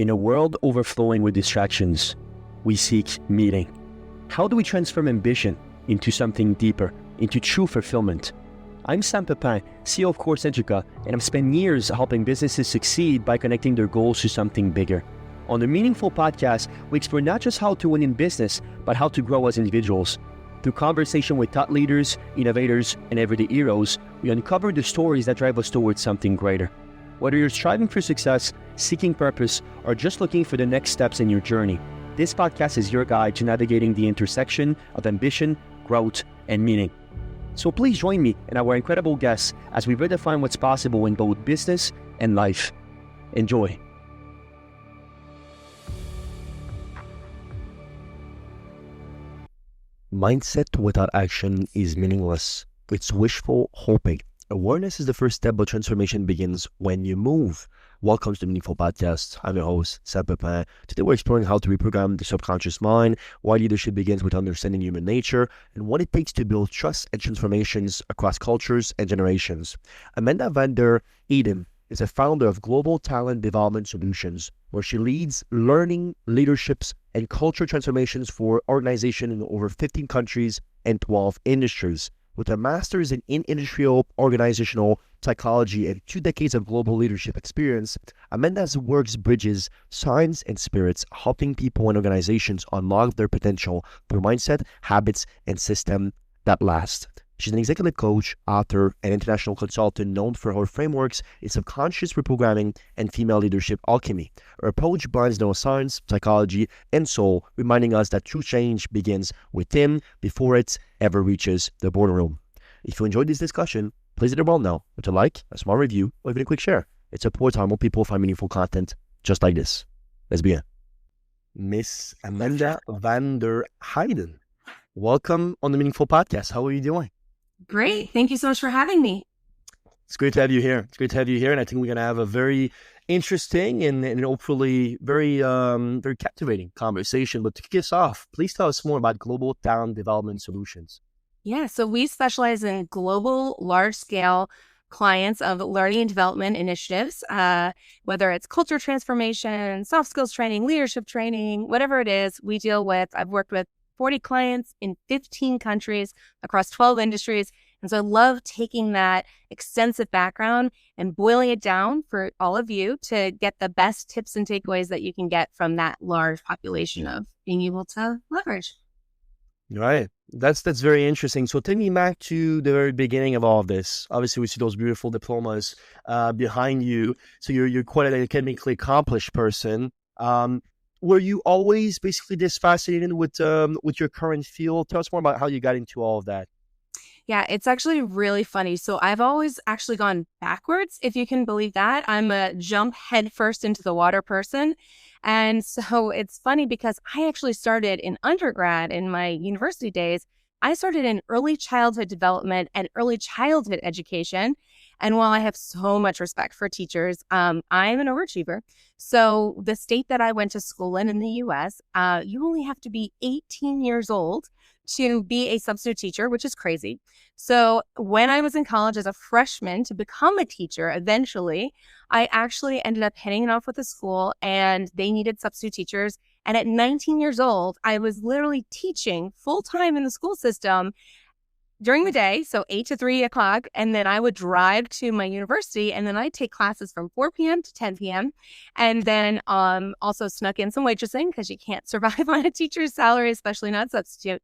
In a world overflowing with distractions, we seek meaning. How do we transform ambition into something deeper, into true fulfillment? I'm Sam Pepin, CEO of Course Educa, and I've spent years helping businesses succeed by connecting their goals to something bigger. On the Meaningful Podcast, we explore not just how to win in business, but how to grow as individuals. Through conversation with thought leaders, innovators, and everyday heroes, we uncover the stories that drive us towards something greater. Whether you're striving for success, seeking purpose, or just looking for the next steps in your journey, this podcast is your guide to navigating the intersection of ambition, growth, and meaning. So please join me and our incredible guests as we redefine what's possible in both business and life. Enjoy. Mindset without action is meaningless. It's wishful hoping. Awareness is the first step, but transformation begins when you move. Welcome to the Meaningful Podcast. I'm your host, Sam Pepin. Today we're exploring how to reprogram the subconscious mind, why leadership begins with understanding human nature, and what it takes to build trust and transformations across cultures and generations. Amanda Van Der Heiden is a founder of Global Talent Development Solutions, where she leads learning, leaderships, and culture transformations for organizations in over 15 countries and 12 industries. With a master's in industrial organizational psychology and 2 decades of global leadership experience, Amanda's work bridges science and spirits, helping people and organizations unlock their potential through mindset, habits, and systems that last. She's an executive coach, author, and international consultant known for her frameworks in subconscious reprogramming and female leadership alchemy. Her approach blends neuroscience, psychology, and soul, reminding us that true change begins within before it ever reaches the boardroom. If you enjoyed this discussion, please let it well know with a like, a small review, or even a quick share. It supports how more people find meaningful content just like this. Let's begin. Miss Amanda Van Der Heiden, welcome on the Meaningful Podcast. How are you doing? Great. Thank you so much for having me. It's great to have you here. And I think we're going to have a very interesting and hopefully very captivating conversation. But to kick us off, please tell us more about Global Talent Development Solutions. Yeah, so we specialize in global, large-scale clients of learning and development initiatives, whether it's culture transformation, soft skills training, leadership training, whatever it is, we deal with. I've worked with 40 clients in 15 countries across 12 industries. And so I love taking that extensive background and boiling it down for all of you to get the best tips and takeaways that you can get from that large population of being able to leverage. Right. That's very interesting. So take me back to the very beginning of all of this. Obviously, we see those beautiful diplomas behind you. So you're quite an academically accomplished person. Were you always basically this fascinated with your current field? Tell us more about how you got into all of that. Yeah, it's actually really funny. So I've always actually gone backwards, if you can believe that. I'm a jump headfirst into the water person. And so it's funny because I actually started in undergrad in my university days. I started in early childhood development and early childhood education. And while I have so much respect for teachers, I'm an overachiever. So the state that I went to school in the US, you only have to be 18 years old to be a substitute teacher, which is crazy. So when I was in college as a freshman to become a teacher, eventually, I actually ended up hitting it off with the school and they needed substitute teachers. And at 19 years old, I was literally teaching full time in the school system during the day, so 8 to 3 o'clock, and then I would drive to my university, and then I'd take classes from 4 p.m. to 10 p.m., and then also snuck in some waitressing because you can't survive on a teacher's salary, especially not substitute.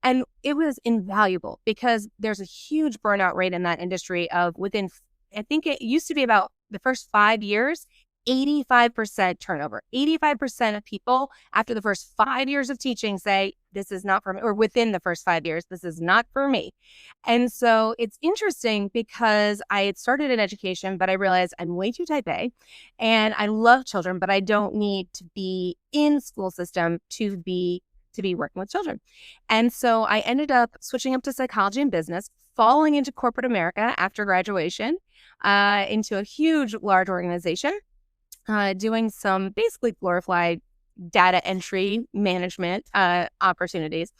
And it was invaluable because there's a huge burnout rate in that industry of within, I think it used to be about the first 5 years, 85% turnover. 85% of people after the first 5 years of teaching say, this is not for me, or within the first 5 years, this is not for me. And so it's interesting because I had started in education, but I realized I'm way too type A and I love children, but I don't need to be in school system to be working with children. And so I ended up switching up to psychology and business, falling into corporate America after graduation, into a huge, large organization. Doing some basically glorified data entry management opportunities.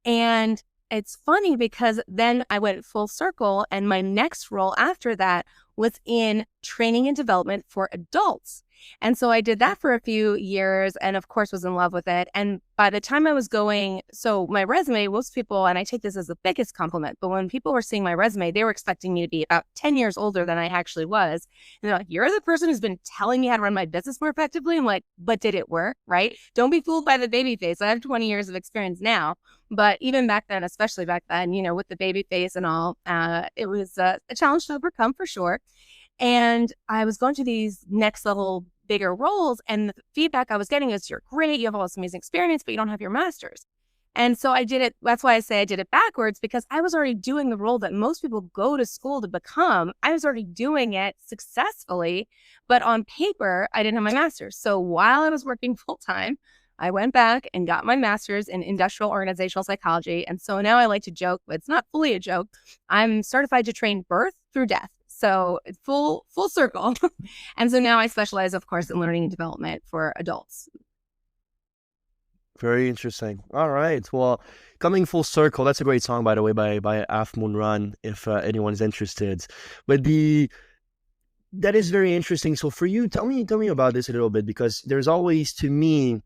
And it's funny because then I went full circle and my next role after that was in training and development for adults. And so I did that for a few years and of course was in love with it. And by the time I was going, so my resume, most people, and I take this as the biggest compliment, but when people were seeing my resume, they were expecting me to be about 10 years older than I actually was. And they're like, you're the person who's been telling me how to run my business more effectively. I'm like, but did it work? Right? Don't be fooled by the baby face. I have 20 years of experience now. But even back then, especially back then, with the baby face and all, it was a challenge to overcome for sure. And I was going to these next level bigger roles. And the feedback I was getting is, you're great. You have all this amazing experience, but you don't have your master's. And so I did it. That's why I say I did it backwards, because I was already doing the role that most people go to school to become. I was already doing it successfully, but on paper, I didn't have my master's. So while I was working full time, I went back and got my master's in industrial organizational psychology. And so now I like to joke, but it's not fully a joke. I'm certified to train birth through death. So it's full circle. And so now I specialize, of course, in learning and development for adults. Very interesting. All right. Well, coming full circle, that's a great song, by the way, by Half Moon Run, if anyone's interested. But that is very interesting. So for you, tell me about this a little bit, because there's always, to me,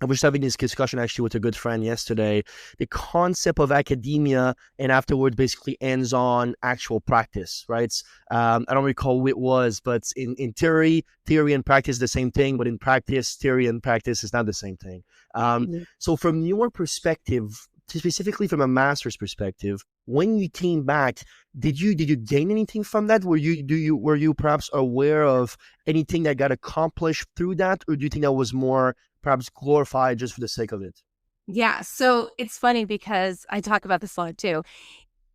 I was having this discussion actually with a good friend yesterday, the concept of academia and afterwards basically ends on actual practice, right? I don't recall who it was, but in theory and practice is the same thing, but in practice, theory and practice is not the same thing. So from your perspective, specifically from a master's perspective, when you came back, did you gain anything from that? Were you perhaps aware of anything that got accomplished through that, or do you think that was more perhaps glorified just for the sake of it? Yeah. So it's funny because I talk about this a lot too.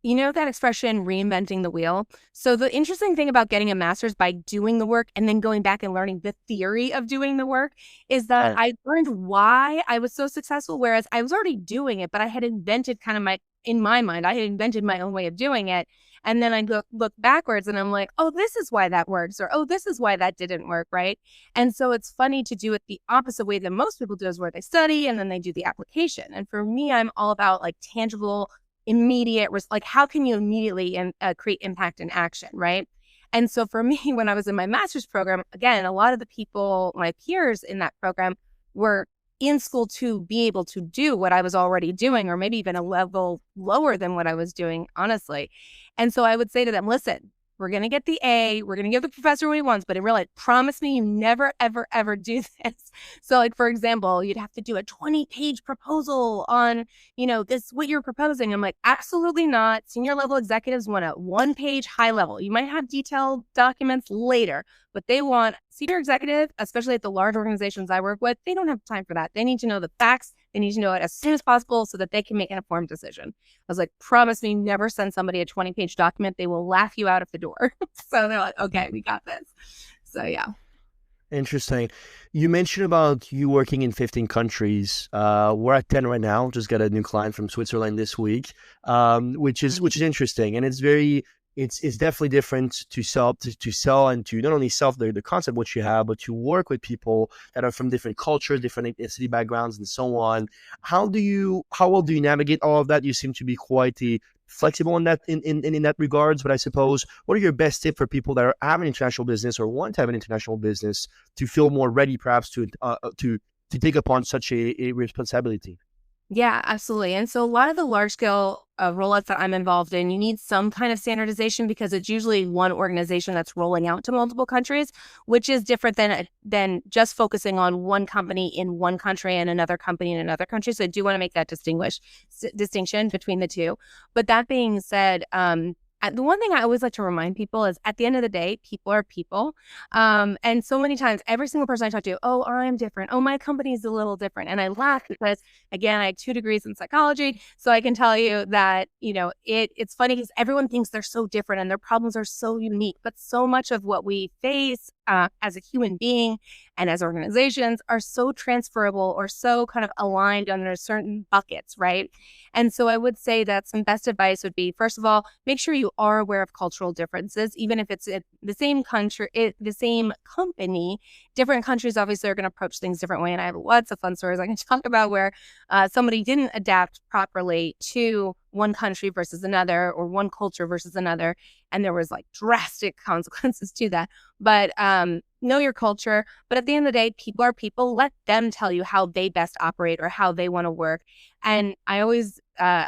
You know that expression, reinventing the wheel? So the interesting thing about getting a master's by doing the work and then going back and learning the theory of doing the work is that I learned why I was so successful, whereas I was already doing it, but I had invented in my mind, I had invented my own way of doing it. And then I look backwards and I'm like, oh, this is why that works, or oh, this is why that didn't work, right? And so it's funny to do it the opposite way that most people do, is where they study and then they do the application. And for me, I'm all about like tangible, immediate, like how can you immediately create impact and action, right? And so for me, when I was in my master's program, again, a lot of the people, my peers in that program, were in school to be able to do what I was already doing, or maybe even a level lower than what I was doing, honestly. And so I would say to them, listen, we're going to get the A, we're going to give the professor what he wants, but in real life, promise me you never, ever, ever do this. So like, for example, you'd have to do a 20-page proposal on, this, what you're proposing. I'm like, absolutely not. Senior level executives want a 1-page high level. You might have detailed documents later, but they want senior executive, especially at the large organizations I work with, they don't have time for that. They need to know the facts. They need to know it as soon as possible so that they can make an informed decision. I was like, promise me, never send somebody a 20-page document. They will laugh you out of the door. So they're like, okay, we got this. So yeah. Interesting. You mentioned about you working in 15 countries. We're at 10 right now. Just got a new client from Switzerland this week, which is interesting, and it's definitely different to sell and to not only sell the concept which you have, but to work with people that are from different cultures, different ethnicity backgrounds, and so on. How well do you navigate all of that? You seem to be quite flexible in that in that regards. But I suppose, what are your best tips for people that have an international business or want to have an international business to feel more ready, perhaps to take upon such a responsibility? Yeah, absolutely. And so a lot of the large scale rollouts that I'm involved in, you need some kind of standardization, because it's usually one organization that's rolling out to multiple countries, which is different than just focusing on one company in one country and another company in another country. So I do want to make that distinction between the two. But that being said, the one thing I always like to remind people is, at the end of the day, people are people. And so many times, every single person I talk to, oh, I'm different. Oh, my company is a little different. And I laugh because, again, I have 2 degrees in psychology. So I can tell you that, it's funny because everyone thinks they're so different and their problems are so unique. But so much of what we face as a human being and as organizations are so transferable or so kind of aligned under certain buckets, right? And so I would say that some best advice would be, first of all, make sure you are aware of cultural differences, even if it's the same country, the same company. Different countries obviously are going to approach things different way. And I have lots of fun stories I can talk about where somebody didn't adapt properly to one country versus another, or one culture versus another. And there was like drastic consequences to that. But know your culture, but at the end of the day, people are people. Let them tell you how they best operate or how they want to work. And I always,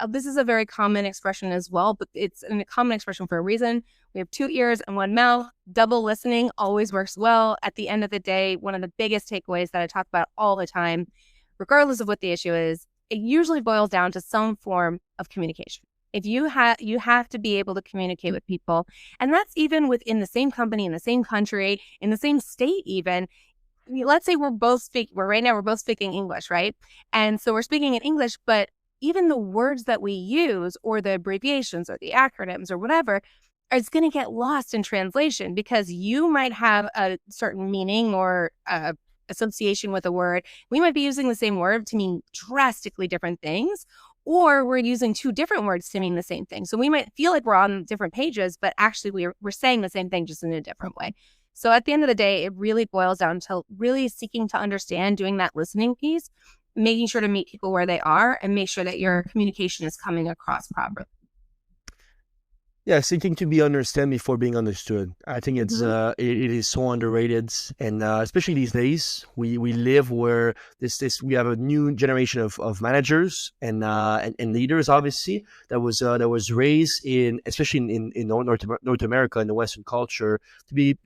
this is a very common expression as well, but it's a common expression for a reason. We have 2 ears and 1 mouth. Double listening always works well. At the end of the day, one of the biggest takeaways that I talk about all the time, regardless of what the issue is, it usually boils down to some form of communication. If you have to be able to communicate with people, and that's even within the same company, in the same country, in the same state even. Let's say we're both speaking English, right? And so we're speaking in English, but even the words that we use or the abbreviations or the acronyms or whatever, it's going to get lost in translation because you might have a certain meaning or association with a word. We might be using the same word to mean drastically different things, or we're using 2 different words to mean the same thing. So we might feel like we're on different pages, but actually we're saying the same thing just in a different way. So at the end of the day, it really boils down to really seeking to understand, doing that listening piece, making sure to meet people where they are and make sure that your communication is coming across properly. Yeah, seeking to be understood before being understood. I think it's it is so underrated, and especially these days, we live where we have a new generation of managers and leaders, obviously that was raised in, especially in North America, in the Western culture, to be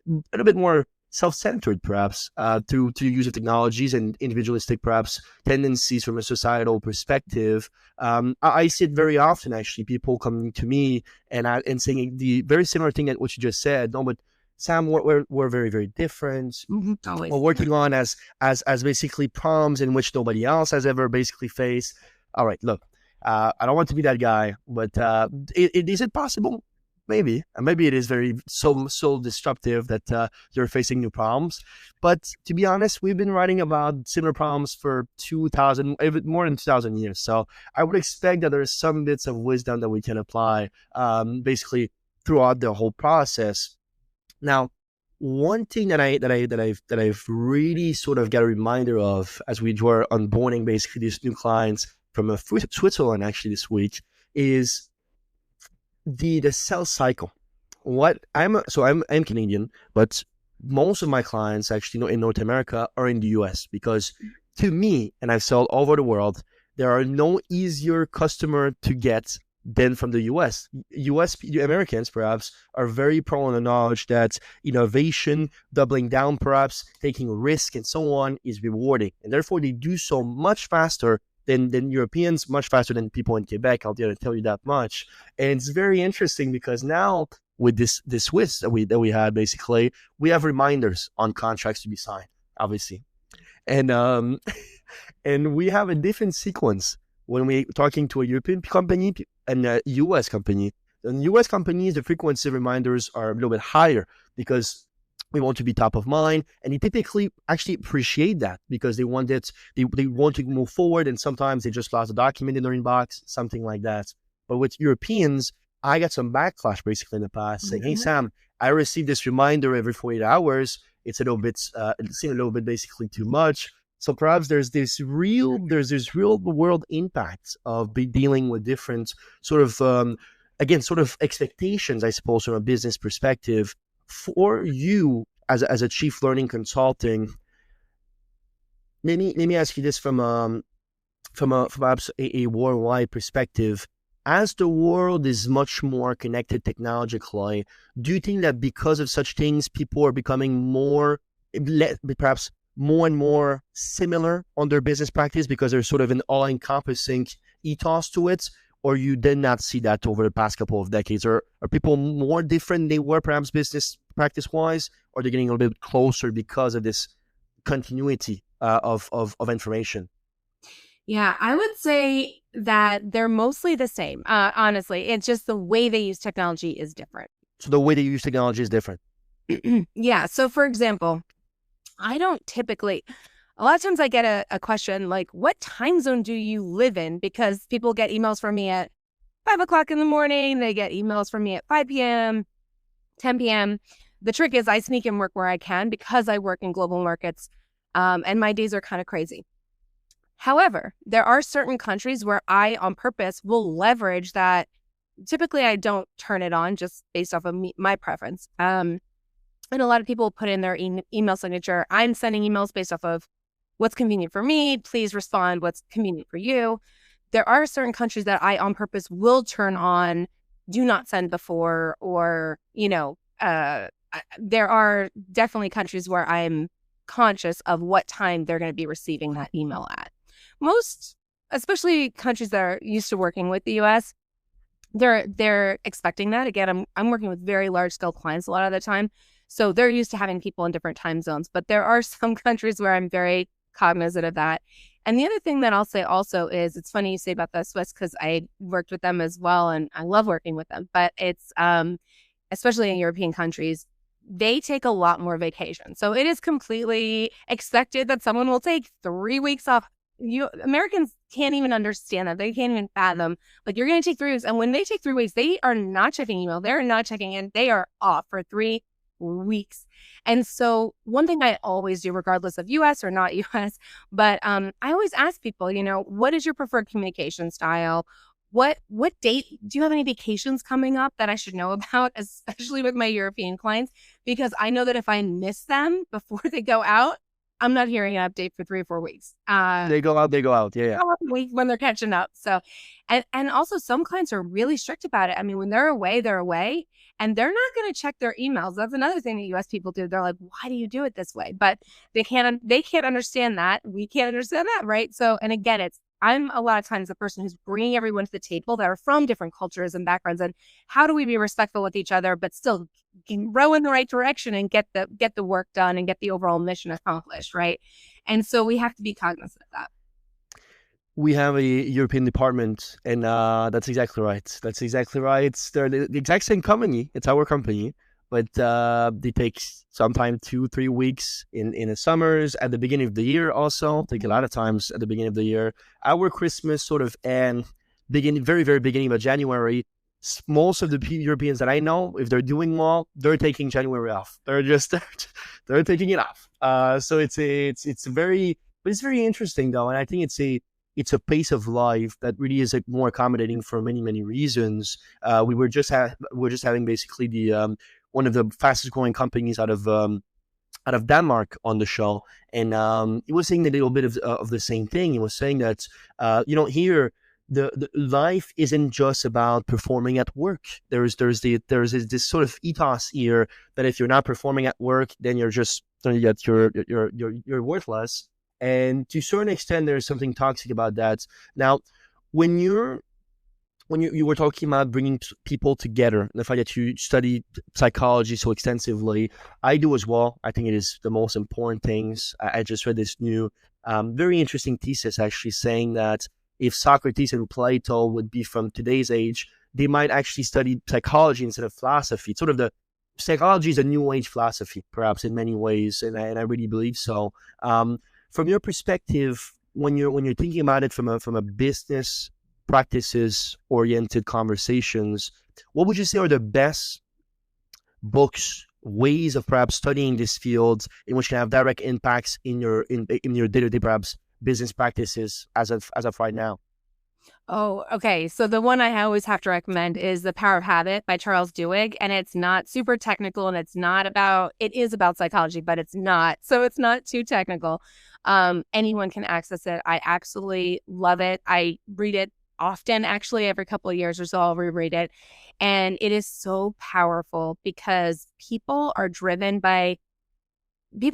a little bit more self-centered, perhaps, through use of technologies and individualistic, perhaps, tendencies from a societal perspective. I see it very often, actually, people coming to me and saying the very similar thing that what you just said. No, but Sam, we're very, very different. Always. We're working on as basically problems in which nobody else has ever basically faced. All right, look, I don't want to be that guy, but is it possible? Maybe, and maybe it is very so disruptive that you're facing new problems. But to be honest, we've been writing about similar problems for 2,000, even more than 2,000 years. So I would expect that there's some bits of wisdom that we can apply, basically throughout the whole process. Now, one thing that I've really sort of got a reminder of as we were onboarding basically these new clients from Switzerland actually this week is the sales cycle. I'm Canadian, but most of my clients actually in North America are in the US, because to me, and I've sold all over the world, there are no easier customer to get than from the US. Americans perhaps are very prone to the knowledge that innovation, doubling down, perhaps taking risk and so on is rewarding, and therefore they do so much faster than Europeans, much faster than people in Quebec. I'll dare to tell you that much. And it's very interesting because now with this Swiss that we had, basically, we have reminders on contracts to be signed, obviously, and and we have a different sequence when we're talking to a European company and a US company. In US companies, the frequency of reminders are a little bit higher because we want to be top of mind, and they typically actually appreciate that because they want to move forward, and sometimes they just lost a document in their inbox, something like that. But with Europeans, I got some backlash basically in the past saying, "Hey Sam, I received this reminder every 48 hours. It's a little bit, it seemed a little bit basically too much." So perhaps there's this real world impact of dealing with different sort of expectations, I suppose, from a business perspective. For you as a chief learning consulting, let me ask you this from perhaps a worldwide perspective. As the world is much more connected technologically, do you think that because of such things, people are becoming perhaps more and more similar on their business practice because there's sort of an all-encompassing ethos to it? Or you did not see that over the past couple of decades? Or are people more different than they were perhaps business practice-wise? Or they're getting a little bit closer because of this continuity of information? Yeah, I would say that they're mostly the same. Honestly, it's just the way they use technology is different. So the way they use technology is different. Yeah. So for example, I don't typically... A lot of times I get a question like, what time zone do you live in? Because people get emails from me at 5 o'clock in the morning. They get emails from me at 5 p.m., 10 p.m. The trick is I sneak in work where I can because I work in global markets, and my days are kind of crazy. However, there are certain countries where I, on purpose, will leverage that. Typically, I don't turn it on just based off of my preference. And a lot of people put in their email signature, I'm sending emails based off of what's convenient for me. Please respond what's convenient for you. There are certain countries that I on purpose will turn on do not send before, or, there are definitely countries where I'm conscious of what time they're going to be receiving that email at. Most, especially countries that are used to working with the US, they're expecting that. Again, I'm working with very large scale clients a lot of the time, so they're used to having people in different time zones. But there are some countries where I'm very cognizant of that. And the other thing that I'll say also is, it's funny you say about the Swiss, because I worked with them as well, and I love working with them. But it's especially in European countries, they take a lot more vacation. So it is completely expected that someone will take 3 weeks off. Americans can't even understand that. They can't even fathom. Like, you're going to take 3 weeks. And when they take 3 weeks, they are not checking email. They're not checking in. They are off for 3 weeks. And so one thing I always do, regardless of US or not US, but I always ask people, what is your preferred communication style? What date, do you have any vacations coming up that I should know about, especially with my European clients? Because I know that if I miss them before they go out, I'm not hearing an update for 3 or 4 weeks. They go out. Yeah. When they're catching up. So, and also some clients are really strict about it. I mean, when they're away, and they're not going to check their emails. That's another thing that US people do. They're like, why do you do it this way? But they can't understand that. We can't understand that, right? So, and again, I'm a lot of times the person who's bringing everyone to the table that are from different cultures and backgrounds, and how do we be respectful with each other, but still row in the right direction and get the work done and get the overall mission accomplished, right? And so we have to be cognizant of that. We have a European department, and that's exactly right. They're the exact same company. It's our company, but they take sometimes 2-3 weeks in the summers, at the beginning of the year also. Take a lot of times at the beginning of the year. Our Christmas sort of and very, very beginning of January. Most of the Europeans that I know, if they're doing well, they're taking January off. They're taking it off. So it's very interesting though, and I think it's a pace of life that really is more accommodating for many, many reasons. We were just having basically the one of the fastest growing companies out of Denmark on the show, and he was saying a little bit of the same thing. He was saying that here the life isn't just about performing at work. There's this sort of ethos here that if you're not performing at work, then you're worthless. And to a certain extent, there's something toxic about that. Now, when you were talking about bringing people together, the fact that you study psychology so extensively, I do as well. I think it is the most important things. I just read this new, very interesting thesis actually saying that if Socrates and Plato would be from today's age, they might actually study psychology instead of philosophy. It's sort of psychology is a new age philosophy, perhaps in many ways, and I really believe so. From your perspective, when you're thinking about it from a business practices oriented conversations, what would you say are the best books, ways of perhaps studying this field in which can have direct impacts in your day-to-day perhaps business practices as of right now? Oh, okay. So the one I always have to recommend is The Power of Habit by Charles Duhigg. And it's not super technical, and it is about psychology, but it's not. So it's not too technical. Anyone can access it. I absolutely love it. I read it often, actually, every couple of years or so, I'll reread it. And it is so powerful because people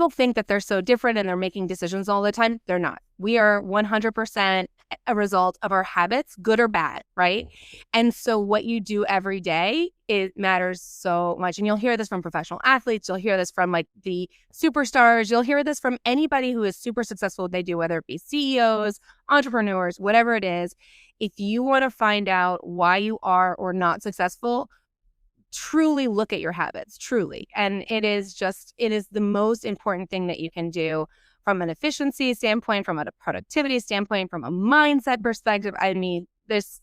think that they're so different and they're making decisions all the time. They're not. We are 100% a result of our habits, good or bad, right? And so what you do every day, it matters so much. And you'll hear this from professional athletes. You'll hear this from like the superstars. You'll hear this from anybody who is super successful, what they do, whether it be CEOs, entrepreneurs, whatever it is. If you want to find out why you are or not successful, truly look at your habits, truly. And it is the most important thing that you can do from an efficiency standpoint, from a productivity standpoint, from a mindset perspective. I mean, this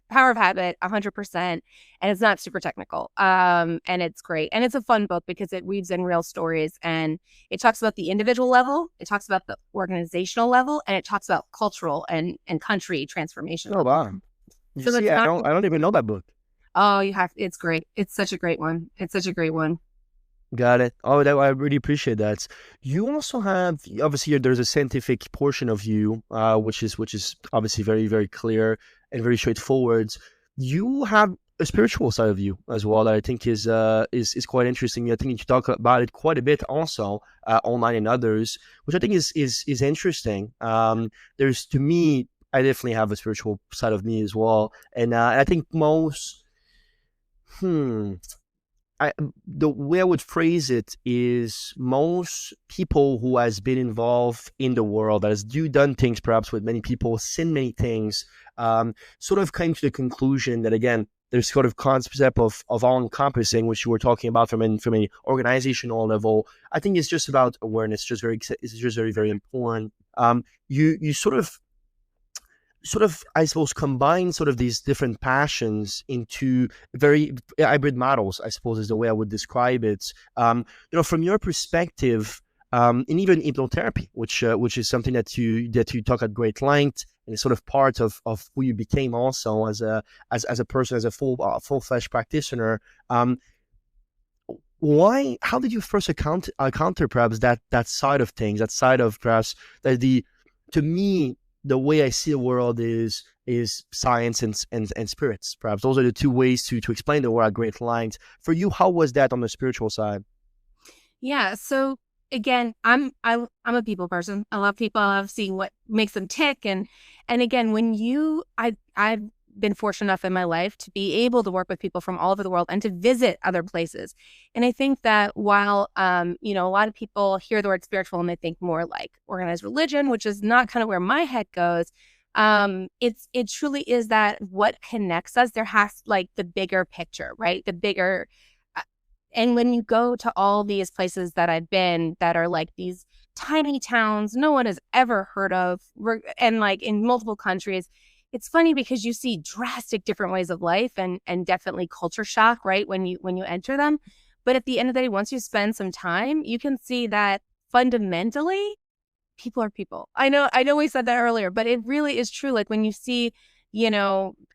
Power of Habit, 100%, and it's not super technical. And it's great. And it's a fun book because it weaves in real stories, and it talks about the individual level, it talks about the organizational level, and it talks about cultural and country transformation. Oh, wow. I don't even know that book. Oh, it's great. It's such a great one. Got it. Oh, I really appreciate that. You also have, obviously there's a scientific portion of you, which is obviously very very clear and very straightforward. You have a spiritual side of you as well that I think is quite interesting. I think you talk about it quite a bit also online and others, which I think is interesting. There's to me, I definitely have a spiritual side of me as well, and I think most. Hmm. The way I would phrase it is most people who has been involved in the world, that has done things perhaps with many people, seen many things, sort of came to the conclusion that again, there's sort of concept of all encompassing, which you were talking about from an organizational level. I think it's just about awareness, it's just very, very important. You sort of, I suppose, combine sort of these different passions into very hybrid models, I suppose is the way I would describe it. From your perspective, and even hypnotherapy, which is something that you talk at great length, and it's sort of part of who you became also as a person, as a full-fledged practitioner. How did you first encounter perhaps that side of things, that side of perhaps that to me, the way I see the world is science and spirits. Perhaps those are the two ways to explain the world at great length. For you, how was that on the spiritual side? Yeah. So again, I'm a people person. I love people. I love seeing what makes them tick. And again, I've been fortunate enough in my life to be able to work with people from all over the world and to visit other places. And I think that while a lot of people hear the word spiritual and they think more like organized religion, which is not kind of where my head goes. It truly is that what connects us. There has like the bigger picture, right? The bigger. And when you go to all these places that I've been that are like these tiny towns no one has ever heard of, and like in multiple countries, it's funny because you see drastic different ways of life and definitely culture shock, right? When you enter them. But at the end of the day, once you spend some time, you can see that fundamentally people are people. I know we said that earlier, but it really is true. Like when you see,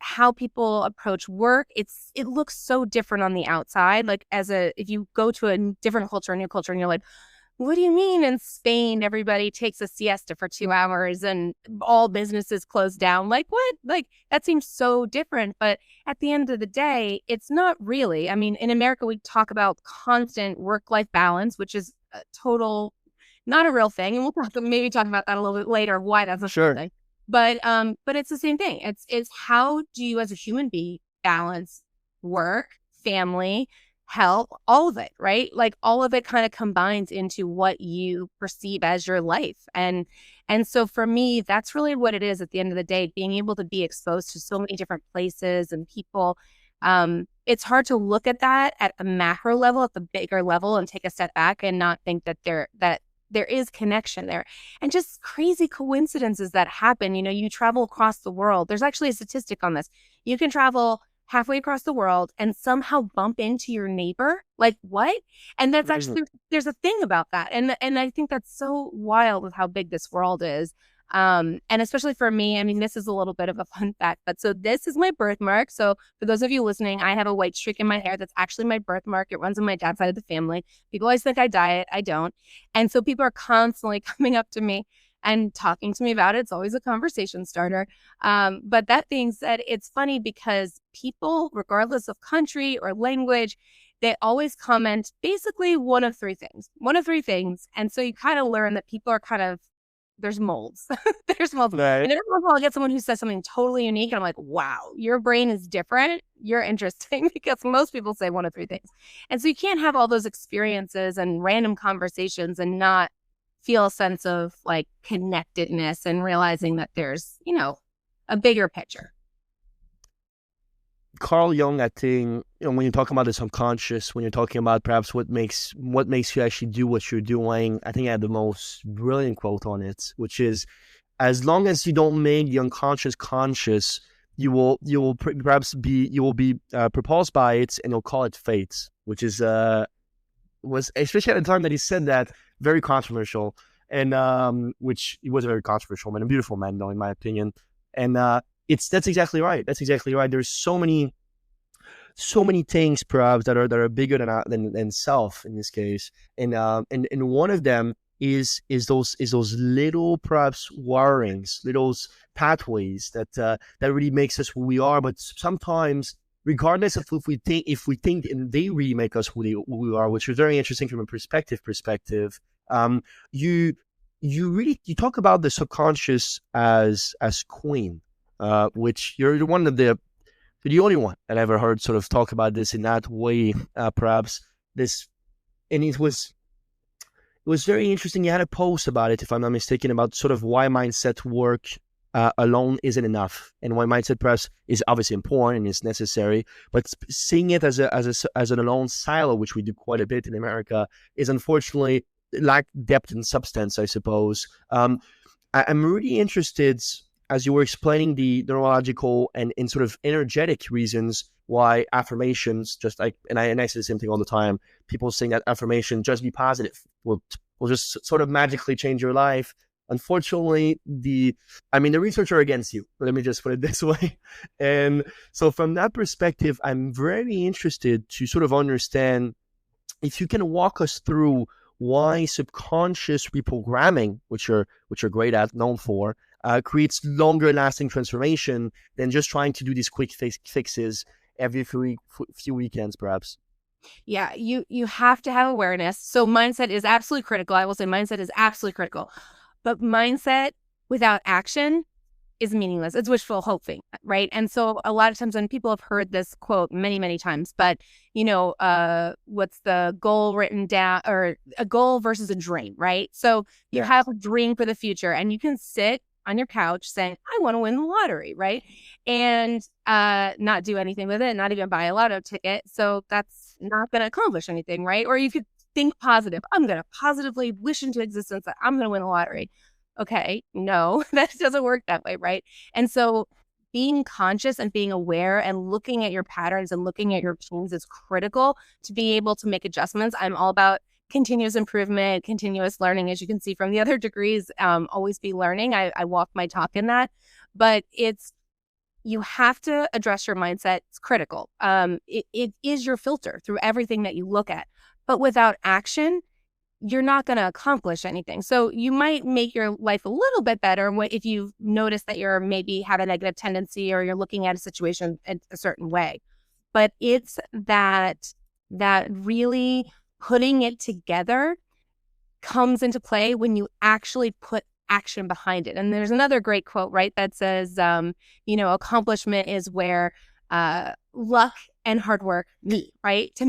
how people approach work, it looks so different on the outside. Like if you go to a different culture, a new culture, and you're like, what do you mean in Spain everybody takes a siesta for 2 hours and all businesses close down? Like what? Like that seems so different. But at the end of the day, it's not really. I mean, in America, we talk about constant work-life balance, which is a total not a real thing. And we'll maybe talk about that a little bit later, why that's a real Sure. thing. But it's the same thing. It's how do you as a human being balance work, family, health, all of it, right? Like all of it kind of combines into what you perceive as your life. And so for me, that's really what it is at the end of the day, being able to be exposed to so many different places and people. It's hard to look at that at the macro level, at the bigger level, and take a step back and not think that there is connection there, and just crazy coincidences that happen. You travel across the world. There's actually a statistic on this. You can travel halfway across the world and somehow bump into your neighbor. Like what? And that's actually, there's a thing about that. And I think that's so wild with how big this world is. And especially for me, I mean, this is a little bit of a fun fact, but so this is my birthmark. So for those of you listening, I have a white streak in my hair. That's actually my birthmark. It runs on my dad's side of the family. People always think I diet. I don't. And so people are constantly coming up to me and talking to me about it. It's always a conversation starter. But that being said, it's funny because people, regardless of country or language, they always comment basically one of three things. And so you kind of learn that people are there's molds. There's molds. Right. And every once in a while I get someone who says something totally unique. And I'm like, wow, your brain is different. You're interesting, because most people say one of three things. And so you can't have all those experiences and random conversations and not feel a sense of like connectedness and realizing that there's, a bigger picture. Carl Jung, I think, when you're talking about the subconscious, when you're talking about perhaps what makes you actually do what you're doing, I think I had the most brilliant quote on it, which is, as long as you don't make the unconscious conscious, you will be propulsed by it, and you'll call it fate, which is was, especially at the time that he said that, very controversial, and which he was a very controversial man, a beautiful man though, in my opinion. And that's exactly right. There's so many so many things perhaps that are bigger than self in this case, and one of them is those little perhaps wirings, little pathways that really makes us who we are. But sometimes, regardless of if we think and they really make us who we are, which is very interesting from a perspective. You you talk about the subconscious as queen, which you're one of the only one that I ever heard sort of talk about this in that way, perhaps this, and it was very interesting. You had a post about it, if I'm not mistaken, about sort of why mindset work alone isn't enough, and why mindset perhaps is obviously important and is necessary, but seeing it as an alone silo, which we do quite a bit in America, is unfortunately lack depth and substance, I suppose. I'm really interested, as you were explaining the neurological and sort of energetic reasons why affirmations, just like, and I say the same thing all the time, people saying that affirmation, just be positive, will just sort of magically change your life. Unfortunately, the research are against you. Let me just put it this way. And so from that perspective, I'm very interested to sort of understand if you can walk us through why subconscious reprogramming, which you're great at, known for, creates longer lasting transformation than just trying to do these quick fixes every few weekends, perhaps. Yeah, you have to have awareness. So mindset is absolutely critical. I will say mindset is absolutely critical. But mindset without action is meaningless. It's wishful hoping, right? And so a lot of times when people have heard this quote many, many times, but what's the goal written down, or a goal versus a dream, right? So you have a dream for the future, and you can sit on your couch saying, I want to win the lottery, right? And not do anything with it, not even buy a lotto ticket. So that's not going to accomplish anything, right? Or you could think positive. I'm going to positively wish into existence that I'm going to win the lottery. Okay, no, that doesn't work that way, right? And so being conscious and being aware and looking at your patterns and looking at your routines is critical to be able to make adjustments. I'm all about continuous improvement, continuous learning. As you can see from the other degrees, always be learning. I walk my talk in that, but you have to address your mindset. It's critical. It is your filter through everything that you look at. But without action, you're not going to accomplish anything. So you might make your life a little bit better if you notice that you're maybe have a negative tendency, or you're looking at a situation in a certain way. But it's that really putting it together comes into play when you actually put action behind it. And there's another great quote, right, that says, accomplishment is where luck and hard work meet, right? To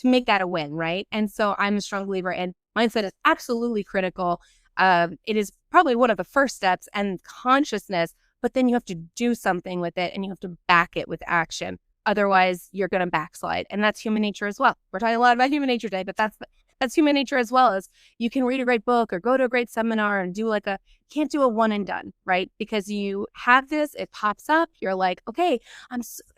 make that a win, right? And so I'm a strong believer in mindset is absolutely critical. It is probably one of the first steps, and consciousness, but then you have to do something with it, and you have to back it with action. Otherwise, you're going to backslide. And that's human nature as well. We're talking a lot about human nature today, but that's human nature as well. As you can read a great book or go to a great seminar and can't do a one and done, right? Because you have this, it pops up. You're like, okay,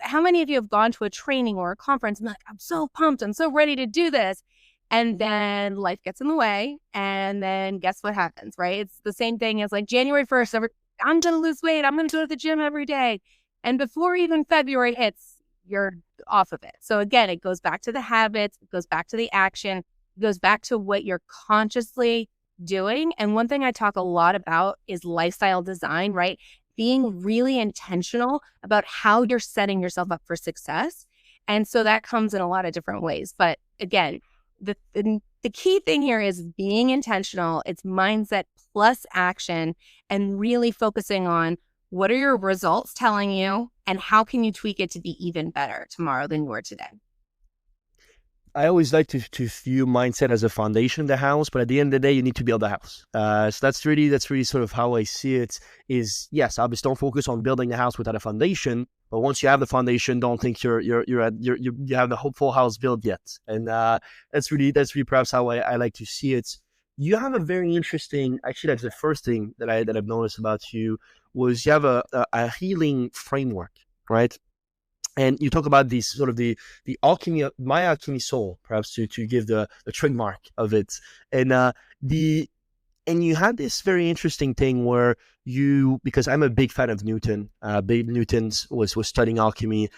how many of you have gone to a training or a conference and like, I'm so pumped, I'm so ready to do this. And then life gets in the way. And then guess what happens, right? It's the same thing as like January 1st, I'm going to lose weight. I'm going to go to the gym every day. And before even February hits, you're off of it. So again, it goes back to the habits, it goes back to the action, it goes back to what you're consciously doing. And one thing I talk a lot about is lifestyle design, right? Being really intentional about how you're setting yourself up for success. And so that comes in a lot of different ways. But again, the key thing here is being intentional. It's mindset plus action, and really focusing on what are your results telling you, and how can you tweak it to be even better tomorrow than you were today? I always like to view mindset as a foundation of the house, but at the end of the day, you need to build the house. So that's really sort of how I see it. Is yes, obviously don't focus on building the house without a foundation, but once you have the foundation, don't think you have the full house built yet. And that's really perhaps how I like to see it. You have a very interesting, actually, that's the first thing that I've noticed about you, was you have a healing framework, right? And you talk about these sort of the alchemy, my alchemy soul, perhaps to give the trademark of it. And you had this very interesting thing where because I'm a big fan of Newton, Newton was studying alchemy,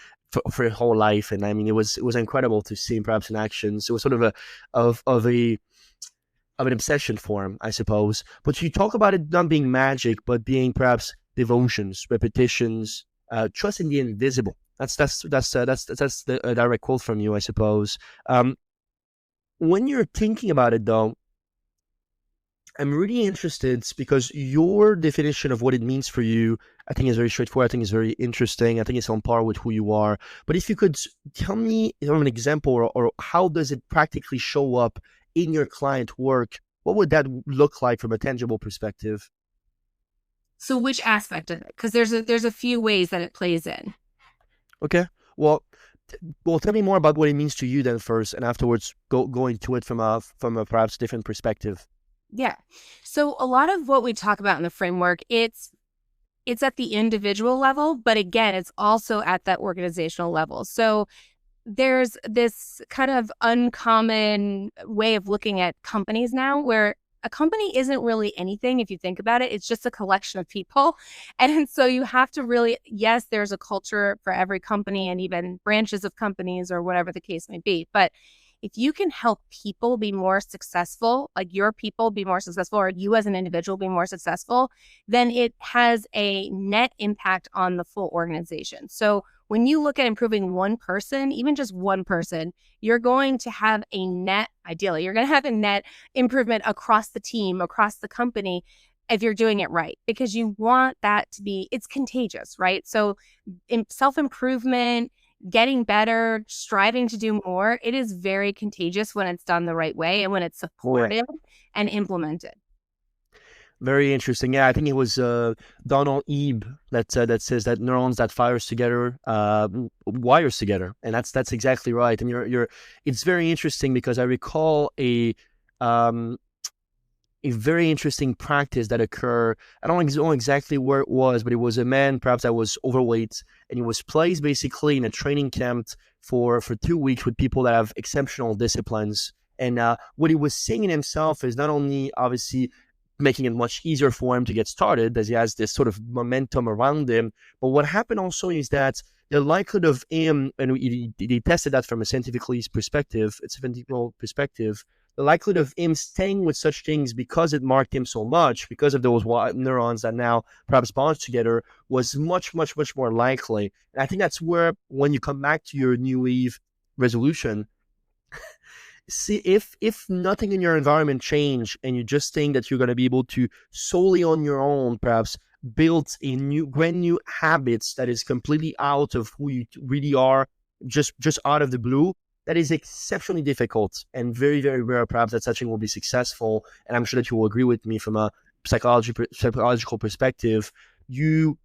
for your whole life. And I mean, it was incredible to see him perhaps in action. So it was sort of an obsession for him, I suppose. But you talk about it not being magic, but being perhaps devotions, repetitions, trust in the invisible. That's the a direct quote from you, I suppose. When you're thinking about it, though, I'm really interested because your definition of what it means for you, I think, is very straightforward. I think it's very interesting. I think it's on par with who you are. But if you could tell me an example, or how does it practically show up in your client work, what would that look like from a tangible perspective? So which aspect of it? Because there's a few ways that it plays in. Okay. Well, tell me more about what it means to you then first, and afterwards go into it from a perhaps different perspective. Yeah. So a lot of what we talk about in the framework, it's at the individual level, but again, it's also at that organizational level. So there's this kind of uncommon way of looking at companies now where a company isn't really anything if you think about it. It's just a collection of people. And so you have to really, yes, there's a culture for every company and even branches of companies or whatever the case may be. But if you can help people be more successful, like your people be more successful, or you as an individual be more successful, then it has a net impact on the full organization. So when you look at improving one person, even just one person, you're going to have a net, ideally, you're going to have a net improvement across the team, across the company, if you're doing it right, because you want that to be, it's contagious, right? So in self-improvement, getting better, striving to do more, it is very contagious when it's done the right way and when it's supported and implemented. Very interesting. Yeah, I think it was Donald Ebe that says that neurons that fires together wires together, and that's exactly right. And it's very interesting because I recall a very interesting practice that occurred. I don't know exactly where it was, but it was a man perhaps that was overweight, and he was placed basically in a training camp for 2 weeks with people that have exceptional disciplines. And what he was saying in himself is not only obviously making it much easier for him to get started, as he has this sort of momentum around him, but what happened also is that the likelihood of him, and he tested that from a scientific perspective, the likelihood of him staying with such things because it marked him so much, because of those neurons that now perhaps bond together, was much, much, much more likely. And I think that's where, when you come back to your New Eve resolution, see, if nothing in your environment change and you just think that you're going to be able to solely on your own perhaps build a brand new habits that is completely out of who you really are, just out of the blue, that is exceptionally difficult and very, very rare perhaps that such thing will be successful. And I'm sure that you will agree with me from a psychological perspective. Jim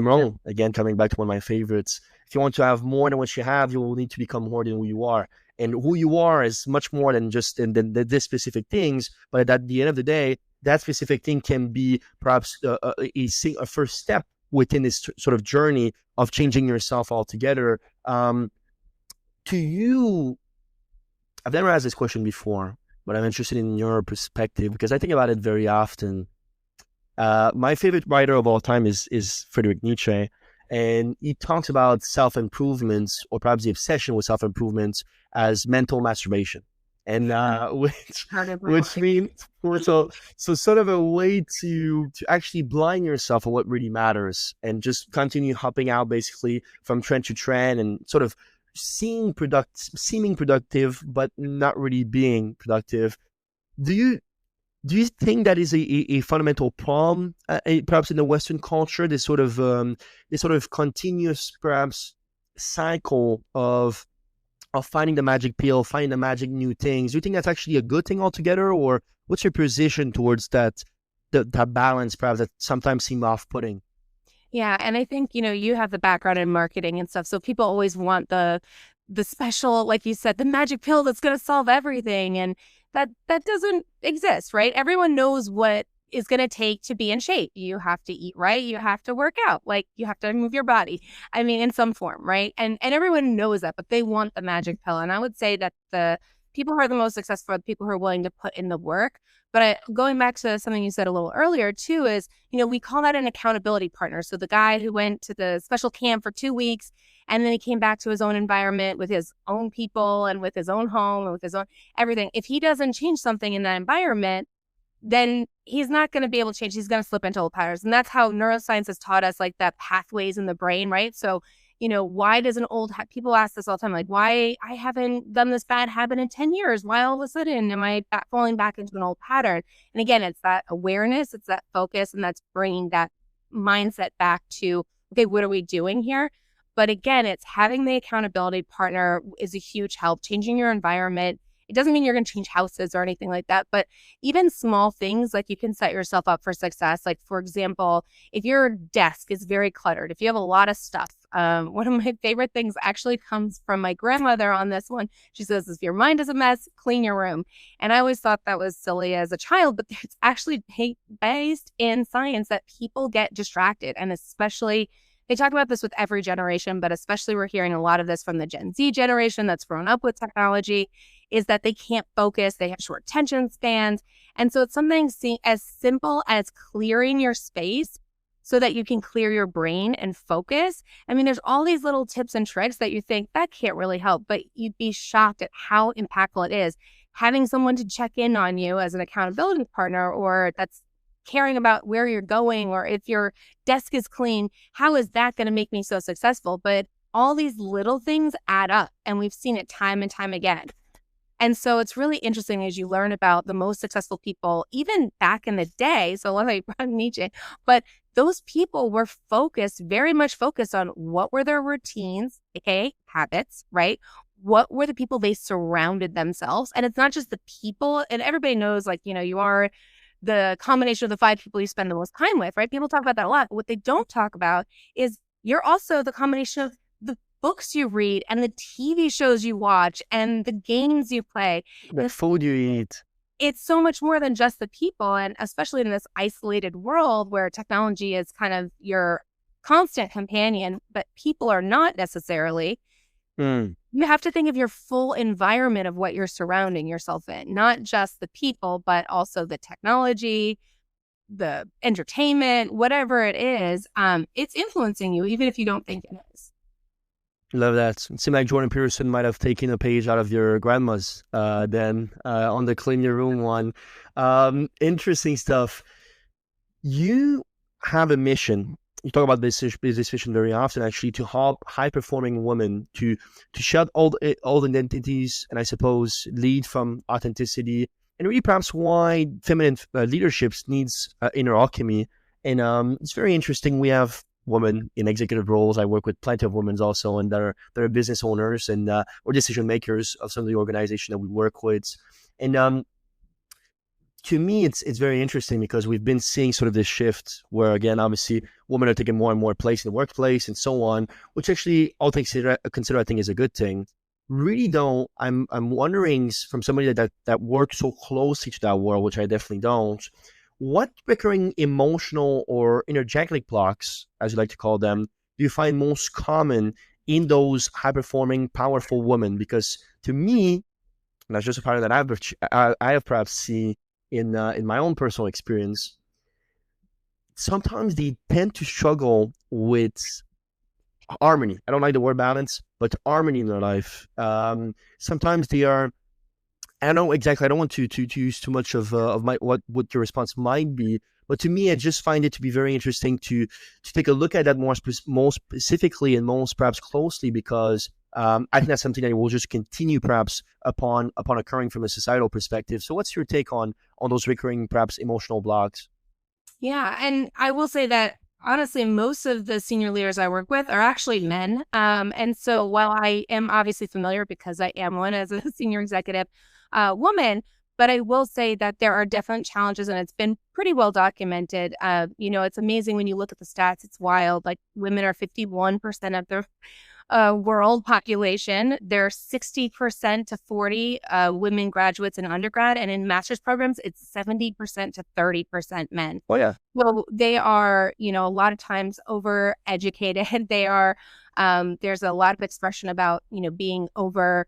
Rohn, again, coming back to one of my favorites, if you want to have more than what you have, you will need to become more than who you are. And who you are is much more than just than this specific things. But at the end of the day, that specific thing can be perhaps a first step within this sort of journey of changing yourself altogether. To you, I've never asked this question before, but I'm interested in your perspective because I think about it very often. My favorite writer of all time is Friedrich Nietzsche, and he talks about self-improvement, or perhaps the obsession with self-improvement, as mental masturbation, and which means so sort of a way to actually blind yourself on what really matters and just continue hopping out basically from trend to trend and sort of seeming productive but not really being productive. Do you think that is a fundamental problem, perhaps in the Western culture, this sort of continuous perhaps cycle of finding the magic pill, finding the magic new things? Do you think that's actually a good thing altogether, or what's your position towards that balance perhaps that sometimes seem off-putting? Yeah, and I think, you have the background in marketing and stuff, so people always want the special, like you said, the magic pill that's going to solve everything, and that doesn't exist, right? Everyone knows what is going to take to be in shape. You have to eat right, you have to work out, like you have to move your body. I mean, in some form, right? And everyone knows that, but they want the magic pill. And I would say that the people who are the most successful are the people who are willing to put in the work. But going back to something you said a little earlier too is, we call that an accountability partner. So the guy who went to the special camp for 2 weeks and then he came back to his own environment with his own people and with his own home and with his own everything. If he doesn't change something in that environment, then he's not going to be able to change. He's going to slip into old patterns. And that's how neuroscience has taught us, like, that pathways in the brain, right? So, why does people ask this all the time, like, why I haven't done this bad habit in 10 years? Why all of a sudden am I falling back into an old pattern? And again, it's that awareness, it's that focus, and that's bringing that mindset back to, okay, what are we doing here? But again, it's having the accountability partner is a huge help. Changing your environment. It doesn't mean you're going to change houses or anything like that, but even small things, like, you can set yourself up for success. Like, for example, if your desk is very cluttered, if you have a lot of stuff, one of my favorite things actually comes from my grandmother on this one. She says, if your mind is a mess, clean your room. And I always thought that was silly as a child, but it's actually based in science that people get distracted. And especially, they talk about this with every generation, but especially we're hearing a lot of this from the Gen Z generation that's grown up with technology, is that they can't focus, they have short attention spans. And so it's something as simple as clearing your space so that you can clear your brain and focus. I mean, there's all these little tips and tricks that you think that can't really help, but you'd be shocked at how impactful it is. Having someone to check in on you as an accountability partner, or that's caring about where you're going, or if your desk is clean, how is that going to make me so successful? But all these little things add up, and we've seen it time and time again. And so it's really interesting as you learn about the most successful people, even back in the day. So I love how you brought Nietzsche, but those people were very much focused on what were their routines, aka habits, right? What were the people they surrounded themselves? And it's not just the people, and everybody knows, like, you are the combination of the 5 people you spend the most time with, right? People talk about that a lot. But what they don't talk about is you're also the combination of the books you read and the TV shows you watch and the games you play. The food you eat. It's so much more than just the people. And especially in this isolated world where technology is kind of your constant companion, but people are not necessarily. You have to think of your full environment of what you're surrounding yourself in, not just the people, but also the technology, the entertainment, whatever it is. It's influencing you, even if you don't think it is. Love that. It seemed like Jordan Peterson might have taken a page out of your grandma's then on the clean your room one. Interesting stuff. You have a mission. You talk about business vision very often, actually, to help high-performing women to shed old identities, and I suppose lead from authenticity, and really perhaps why feminine leadership needs inner alchemy. And it's very interesting. We have women in executive roles. I work with plenty of women also, and they're business owners and or decision makers of some of the organizations that we work with. And to me, it's very interesting because we've been seeing sort of this shift where, again, obviously, women are taking more and more place in the workplace and so on, which actually all things consider I think is a good thing. Really, though, I'm wondering from somebody that works so closely to that world, which I definitely don't, what recurring emotional or energetic blocks, as you like to call them, do you find most common in those high-performing, powerful women? Because to me, and that's just a pattern that I have perhaps seen in my own personal experience, sometimes they tend to struggle with harmony. I don't like the word balance, but harmony in their life. Sometimes they are, I don't know exactly, I don't want to use too much of my what your response might be, but to me, I just find it to be very interesting to take a look at that more specifically and most perhaps closely, because I think that's something that will just continue perhaps upon occurring from a societal perspective. So what's your take on those recurring perhaps emotional blocks? Yeah. And I will say that honestly, most of the senior leaders I work with are actually men. And so while I am obviously familiar, because I am one as a senior executive woman, but I will say that there are definite challenges, and it's been pretty well documented. It's amazing when you look at the stats. It's wild. Like, women are 51% of the world population. There are 60% to 40 women graduates in undergrad, and in master's programs, it's 70% to 30% men. Oh yeah. Well, they are, a lot of times overeducated. They are, there's a lot of expression about, being over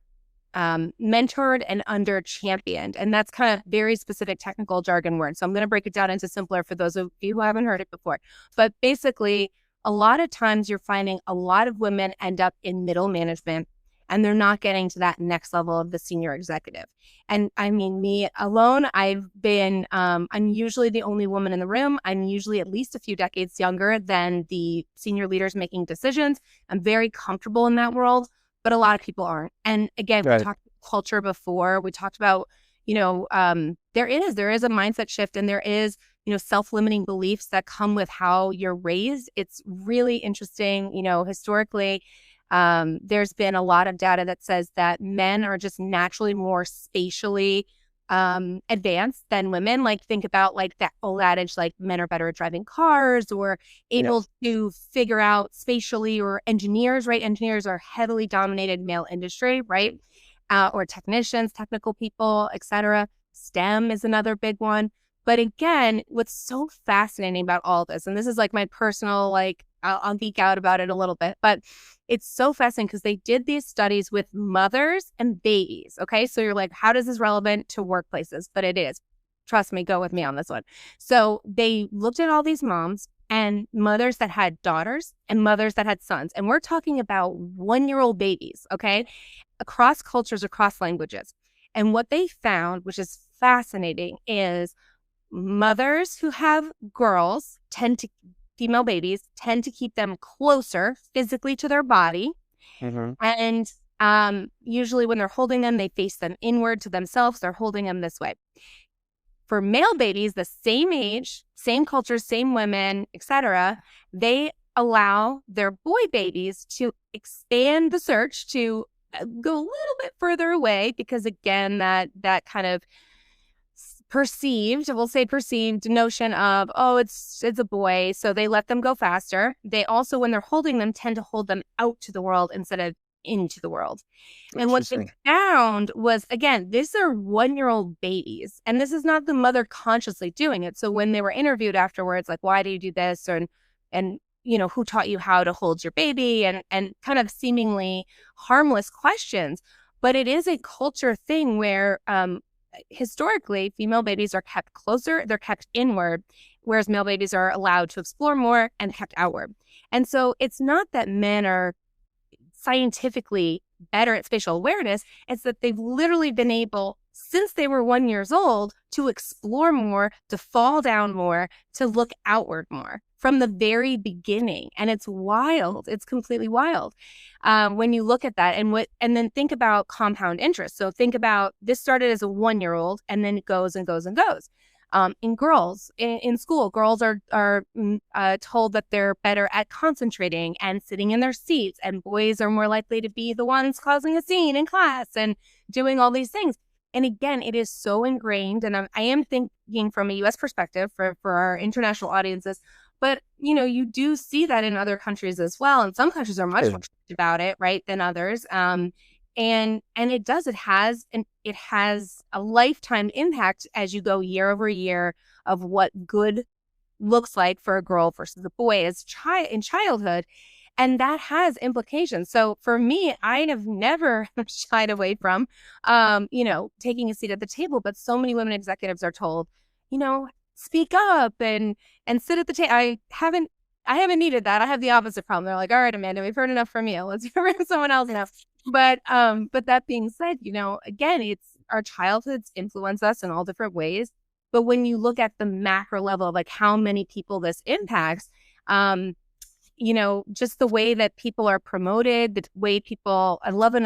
mentored and under championed. And that's kind of very specific technical jargon word. So I'm going to break it down into simpler for those of you who haven't heard it before. But basically, a lot of times you're finding a lot of women end up in middle management and they're not getting to that next level of the senior executive. And I mean, me alone, I'm usually the only woman in the room. I'm usually at least a few decades younger than the senior leaders making decisions. I'm very comfortable in that world, but a lot of people aren't. And again, Right. we talked about culture before. We talked about, there is a mindset shift, and there is, self-limiting beliefs that come with how you're raised. It's really interesting. Historically, there's been a lot of data that says that men are just naturally more spatially advanced than women. Like, think about like that old adage, like men are better at driving cars or able to figure out spatially, or engineers, right? Engineers are heavily dominated male industry, right? Or technicians, technical people, etc. STEM is another big one. But again, what's so fascinating about all this, and this is like my personal, like, I'll geek out about it a little bit, but it's so fascinating because they did these studies with mothers and babies. Okay. So you're like, how does this relevant to workplaces? But it is. Trust me, go with me on this one. So they looked at all these moms and mothers that had daughters and mothers that had sons. And we're talking about 1-year-old babies. Okay. Across cultures, across languages. And what they found, which is fascinating, is mothers who have girls female babies tend to keep them closer physically to their body. Mm-hmm. And usually when they're holding them, they face them inward to themselves. They're holding them this way. For male babies, the same age, same culture, same women, etc., they allow their boy babies to expand the search to go a little bit further away, because again, that kind of perceived notion of, oh, it's a boy, so they let them go faster. They also, when they're holding them, tend to hold them out to the world instead of into the world. And what they found was, again, these are 1-year-old babies, and this is not the mother consciously doing it. So when they were interviewed afterwards, like, why do you do this? And who taught you how to hold your baby? And kind of seemingly harmless questions. But it is a culture thing where historically, female babies are kept closer, they're kept inward, whereas male babies are allowed to explore more and kept outward. And so it's not that men are scientifically better at spatial awareness, it's that they've literally been able, since they were 1 year old, to explore more, to fall down more, to look outward more from the very beginning. And it's wild. It's completely wild when you look at that. And then think about compound interest. So think about, this started as a 1-year-old, and then it goes and goes and goes. In girls, in school, girls are told that they're better at concentrating and sitting in their seats, and boys are more likely to be the ones causing a scene in class and doing all these things. And again, it is so ingrained, and I am thinking from a U.S. perspective for our international audiences, but you do see that in other countries as well, and some countries are much more strict about it, right, than others. And it has a lifetime impact as you go year over year of what good looks like for a girl versus a boy in childhood. And that has implications. So for me, I have never shied away from, taking a seat at the table. But so many women executives are told, speak up and sit at the table. I haven't needed that. I have the opposite problem. They're like, all right, Amanda, we've heard enough from you. Let's hear from someone else now. But that being said, again, it's our childhoods influence us in all different ways. But when you look at the macro level of like how many people this impacts, just the way that people are promoted, the way people,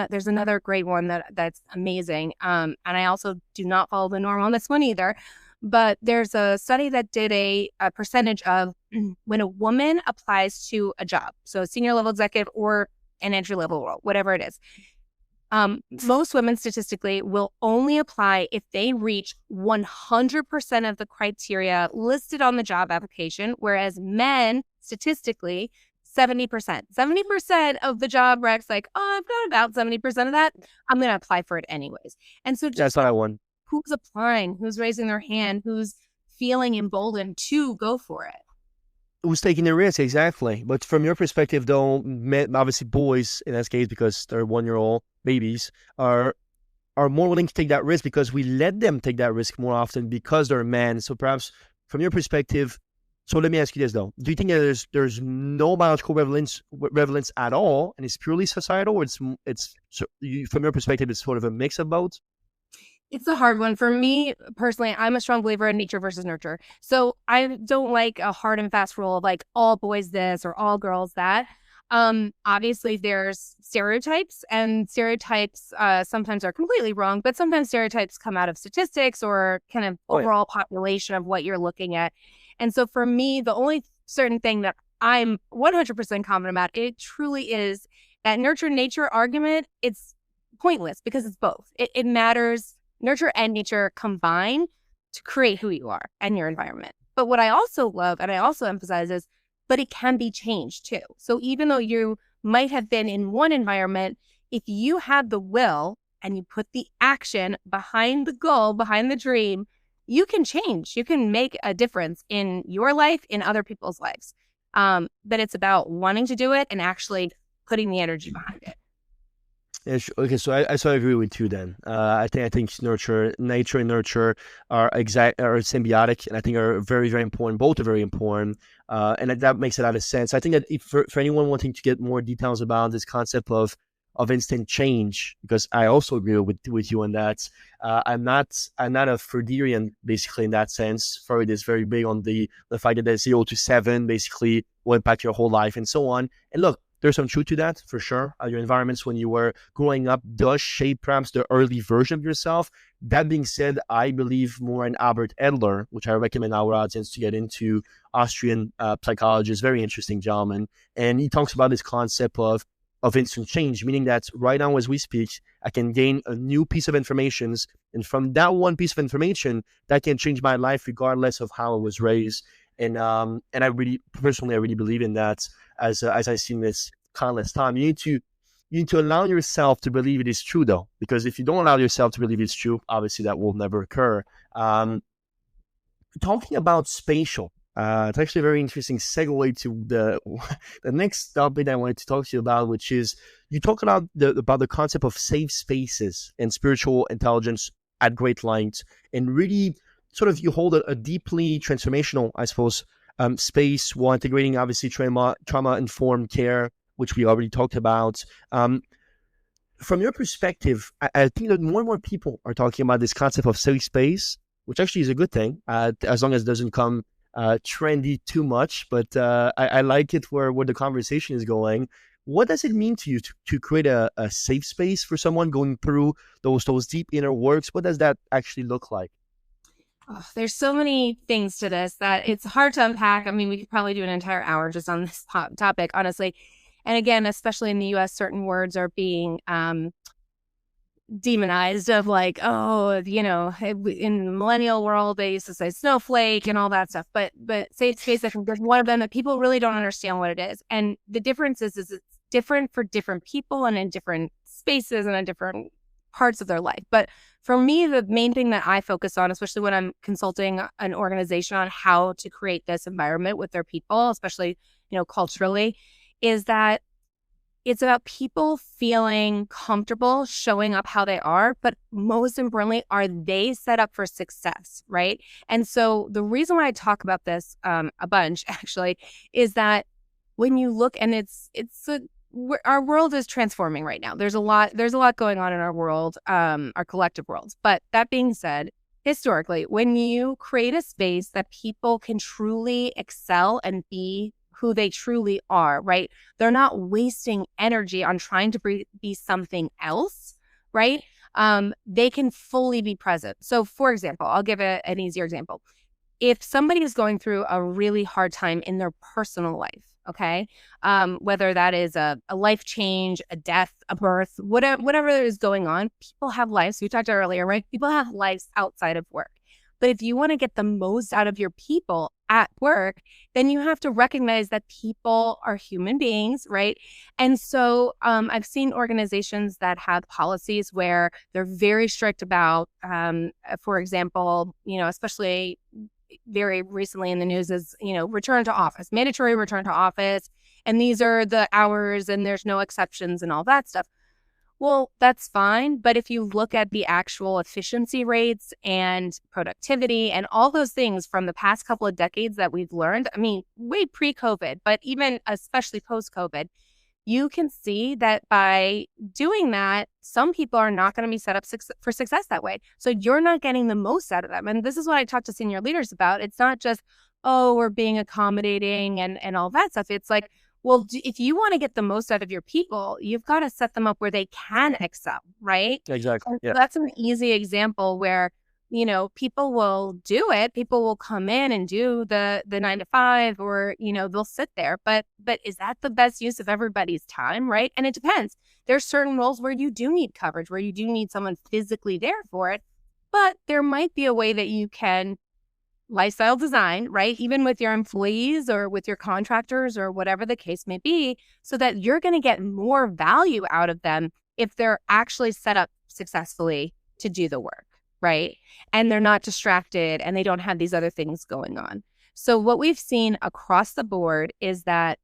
there's another great one that's amazing. And I also do not follow the norm on this one either. But there's a study that did a percentage of when a woman applies to a job, so a senior level executive or an entry level role, whatever it is. Most women statistically will only apply if they reach 100% of the criteria listed on the job application, whereas men statistically 70%. 70% of the job recs like, oh, I've got about 70% of that. I'm going to apply for it anyways. And so That's what I want. Who's applying, who's raising their hand, who's feeling emboldened to go for it. Who's taking the risk, exactly. But from your perspective, though, obviously boys, in that case, because they're 1-year-old babies, are are more willing to take that risk because we let them take that risk more often because they're men. So perhaps from your perspective, so let me ask you this though: do you think that there's no biological relevance at all, and it's purely societal, or from your perspective, it's sort of a mix of both? It's a hard one. For me personally, I'm a strong believer in nature versus nurture. So I don't like a hard and fast rule of like all boys this or all girls that. Obviously there's stereotypes, and stereotypes sometimes are completely wrong, but sometimes stereotypes come out of statistics or kind of overall population of what you're looking at. And so for me, the only certain thing that I'm 100% confident about, it truly is that nurture nature argument. It's pointless because it's both. It matters. Nurture and nature combine to create who you are and your environment. But what I also love and I also emphasize is, but it can be changed too. So even though you might have been in one environment, if you have the will and you put the action behind the goal, behind the dream, you can change. You can make a difference in your life, in other people's lives. But it's about wanting to do it and actually putting the energy behind it. Okay, so I agree with you then. I think nature and nurture are symbiotic, and I think are very, very important. Both are very important, and that makes a lot of sense. I think that if for anyone wanting to get more details about this concept of instant change, because I also agree with you on that. I'm not a Freudian basically in that sense. Freud is very big on the fact that the 0 to 7 basically will impact your whole life and so on. And look, there's some truth to that, for sure. Your environments when you were growing up does shape perhaps the early version of yourself. That being said, I believe more in Albert Adler, which I recommend our audience to get into. Austrian psychologist, very interesting gentleman. And he talks about this concept of instant change, meaning that right now as we speak, I can gain a new piece of information. And from that one piece of information, that can change my life regardless of how I was raised. And I really believe in that. As I've seen this countless time, you need to allow yourself to believe it is true, though, because if you don't allow yourself to believe it's true, obviously that will never occur. Talking about spatial, it's actually a very interesting segue to the next topic I wanted to talk to you about, which is you talk about the concept of safe spaces and spiritual intelligence at great length, and really sort of you hold a deeply transformational, I suppose, space while integrating obviously trauma-informed care, which we already talked about. From your perspective, I think that more and more people are talking about this concept of safe space, which actually is a good thing, as long as it doesn't come trendy too much. But I like it where the conversation is going. What does it mean to you to create a safe space for someone going through those deep inner works? What does that actually look like? Oh, there's so many things to this that it's hard to unpack. I mean, we could probably do an entire hour just on this topic, honestly. And again, especially in the US, certain words are being demonized of like, oh, in the millennial world, they used to say snowflake and all that stuff. But safe space, I think there's one of them that people really don't understand what it is. And the difference is it's different for different people and in different spaces and in different parts of their life. But for me, the main thing that I focus on, especially when I'm consulting an organization on how to create this environment with their people, especially, culturally, is that it's about people feeling comfortable showing up how they are, but most importantly, are they set up for success, right? And so the reason why I talk about this a bunch actually is that when you look, and our world is transforming right now. There's a lot going on in our world, our collective worlds. But that being said, historically, when you create a space that people can truly excel and be who they truly are, right? They're not wasting energy on trying to be something else, right? They can fully be present. So for example, I'll give an easier example. If somebody is going through a really hard time in their personal life, okay, whether that is a life change, a death, a birth, whatever is going on, people have lives. We talked earlier, right? People have lives outside of work. But if you want to get the most out of your people at work, then you have to recognize that people are human beings, right? And so I've seen organizations that have policies where they're very strict about, for example, especially very recently in the news is, return to office, mandatory return to office. And these are the hours and there's no exceptions and all that stuff. Well, that's fine. But if you look at the actual efficiency rates and productivity and all those things from the past couple of decades that we've learned, I mean, way pre-COVID, but even especially post-COVID, you can see that by doing that, some people are not going to be set up for success that way. So you're not getting the most out of them. And this is what I talk to senior leaders about. It's not just, oh, we're being accommodating and all that stuff. It's like, well, if you want to get the most out of your people, you've got to set them up where they can excel, right? Exactly. And Yeah. so that's an easy example where, people will do it. People will come in and do the 9 to 5, or, they'll sit there. But is that the best use of everybody's time, right? And it depends. There's certain roles where you do need coverage, where you do need someone physically there for it. But there might be a way that you can lifestyle design, right? Even with your employees or with your contractors or whatever the case may be, so that you're going to get more value out of them if they're actually set up successfully to do the work, right? And they're not distracted and they don't have these other things going on. So what we've seen across the board is that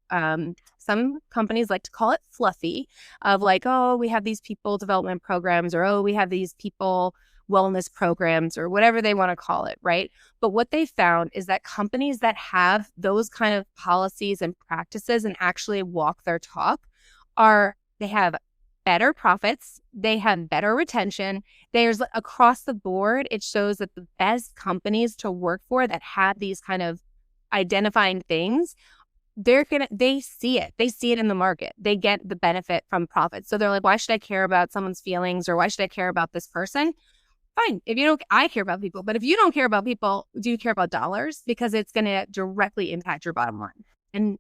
some companies like to call it fluffy, of like, oh, we have these people development programs, or, oh, we have these people wellness programs, or whatever they want to call it, right? But what they found is that companies that have those kind of policies and practices and actually walk their talk they have better profits, they have better retention. There's across the board, it shows that the best companies to work for that have these kind of identifying things, they see it in the market. They get the benefit from profits. So they're like, why should I care about someone's feelings, or why should I care about this person? Fine. If you don't, I care about people. But if you don't care about people, do you care about dollars? Because it's going to directly impact your bottom line. And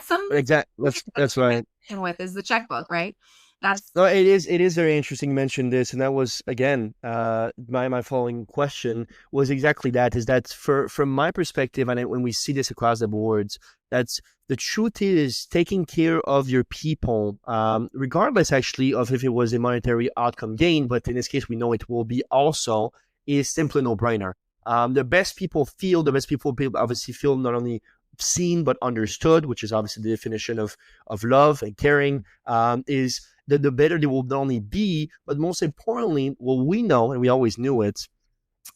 some Exactly. That's right. with is the checkbook, right? No, it is very interesting you mentioned this, and that was again my following question was exactly that. Is that from my perspective, and when we see this across the boards, that's the truth is taking care of your people, regardless actually of if it was a monetary outcome gain, but in this case we know it will be also, is simply no brainer. The best people obviously feel not only seen but understood, which is obviously the definition of love and caring, is the better they will not only be, but most importantly, what we know, and we always knew it,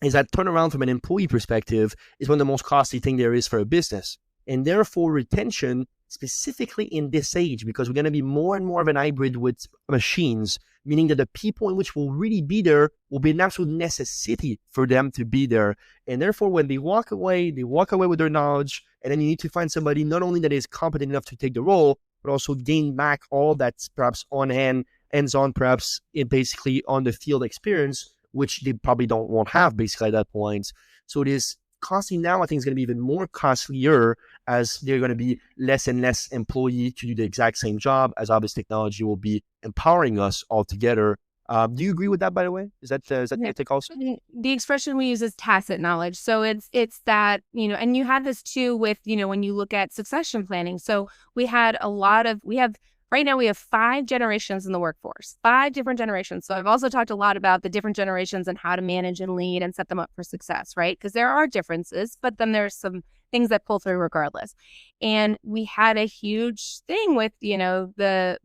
is that turnaround from an employee perspective is one of the most costly thing there is for a business. And therefore, retention, specifically in this age, because we're going to be more and more of an hybrid with machines, meaning that the people in which will really be there will be an absolute necessity for them to be there. And therefore, when they walk away with their knowledge, and then you need to find somebody not only that is competent enough to take the role, but also gain back all that's perhaps hands-on, perhaps basically on the field experience, which they probably won't have basically at that point. So it is costly now. I think it's going to be even more costlier as they're going to be less and less employee to do the exact same job, as obviously technology will be empowering us all together. Do you agree with that, by the way? Is that your take also? The expression we use is tacit knowledge. So it's that, and you have this too with, when you look at succession planning. So right now we have 5 generations in the workforce, 5 different generations. So I've also talked a lot about the different generations and how to manage and lead and set them up for success, right? Because there are differences, but then there's some things that pull through regardless. And we had a huge thing with,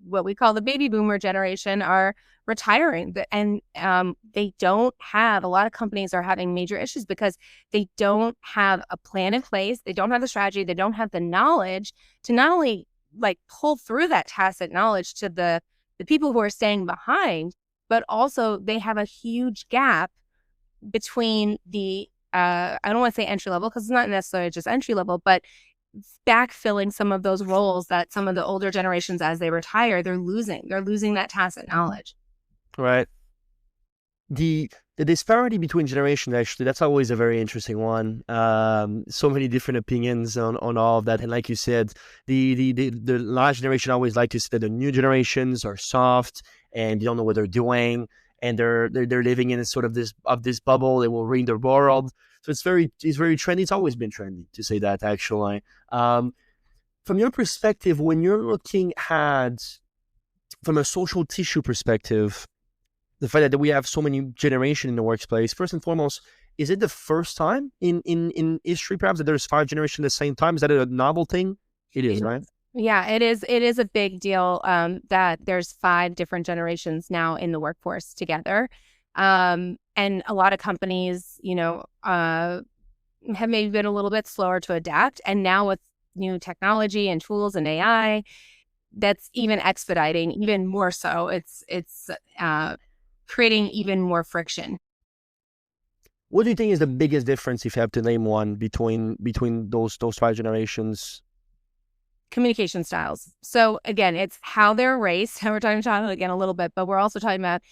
what we call the baby boomer generation are retiring. And they don't have, a lot of companies are having major issues because they don't have a plan in place. They don't have the strategy. They don't have the knowledge to not only pull through that tacit knowledge to the people who are staying behind, but also they have a huge gap between the, I don't want to say entry level because it's not necessarily just entry level, but backfilling some of those roles that some of the older generations, as they retire, they're losing that tacit knowledge. Right. The disparity between generations, actually, that's always a very interesting one. So many different opinions on all of that. And like you said, the large generation always like to say that the new generations are soft and they don't know what they're doing, and they're living in a sort of this bubble. They will ruin the world. So it's very trendy. It's always been trendy to say that, actually. From your perspective, when you're looking at from a social tissue perspective, the fact that we have so many generations in the workplace, first and foremost, is it the first time in history perhaps that there's 5 generations at the same time? Is that a novel thing? It is, right? Yeah, it is. It is a big deal that there's 5 different generations now in the workforce together. And a lot of companies, have maybe been a little bit slower to adapt. And now with new technology and tools and AI, that's even expediting even more so. It's creating even more friction. What do you think is the biggest difference, if you have to name one, between those 5 generations? Communication styles. So again, it's how they're raised. We're talking about again a little bit, but we're also talking about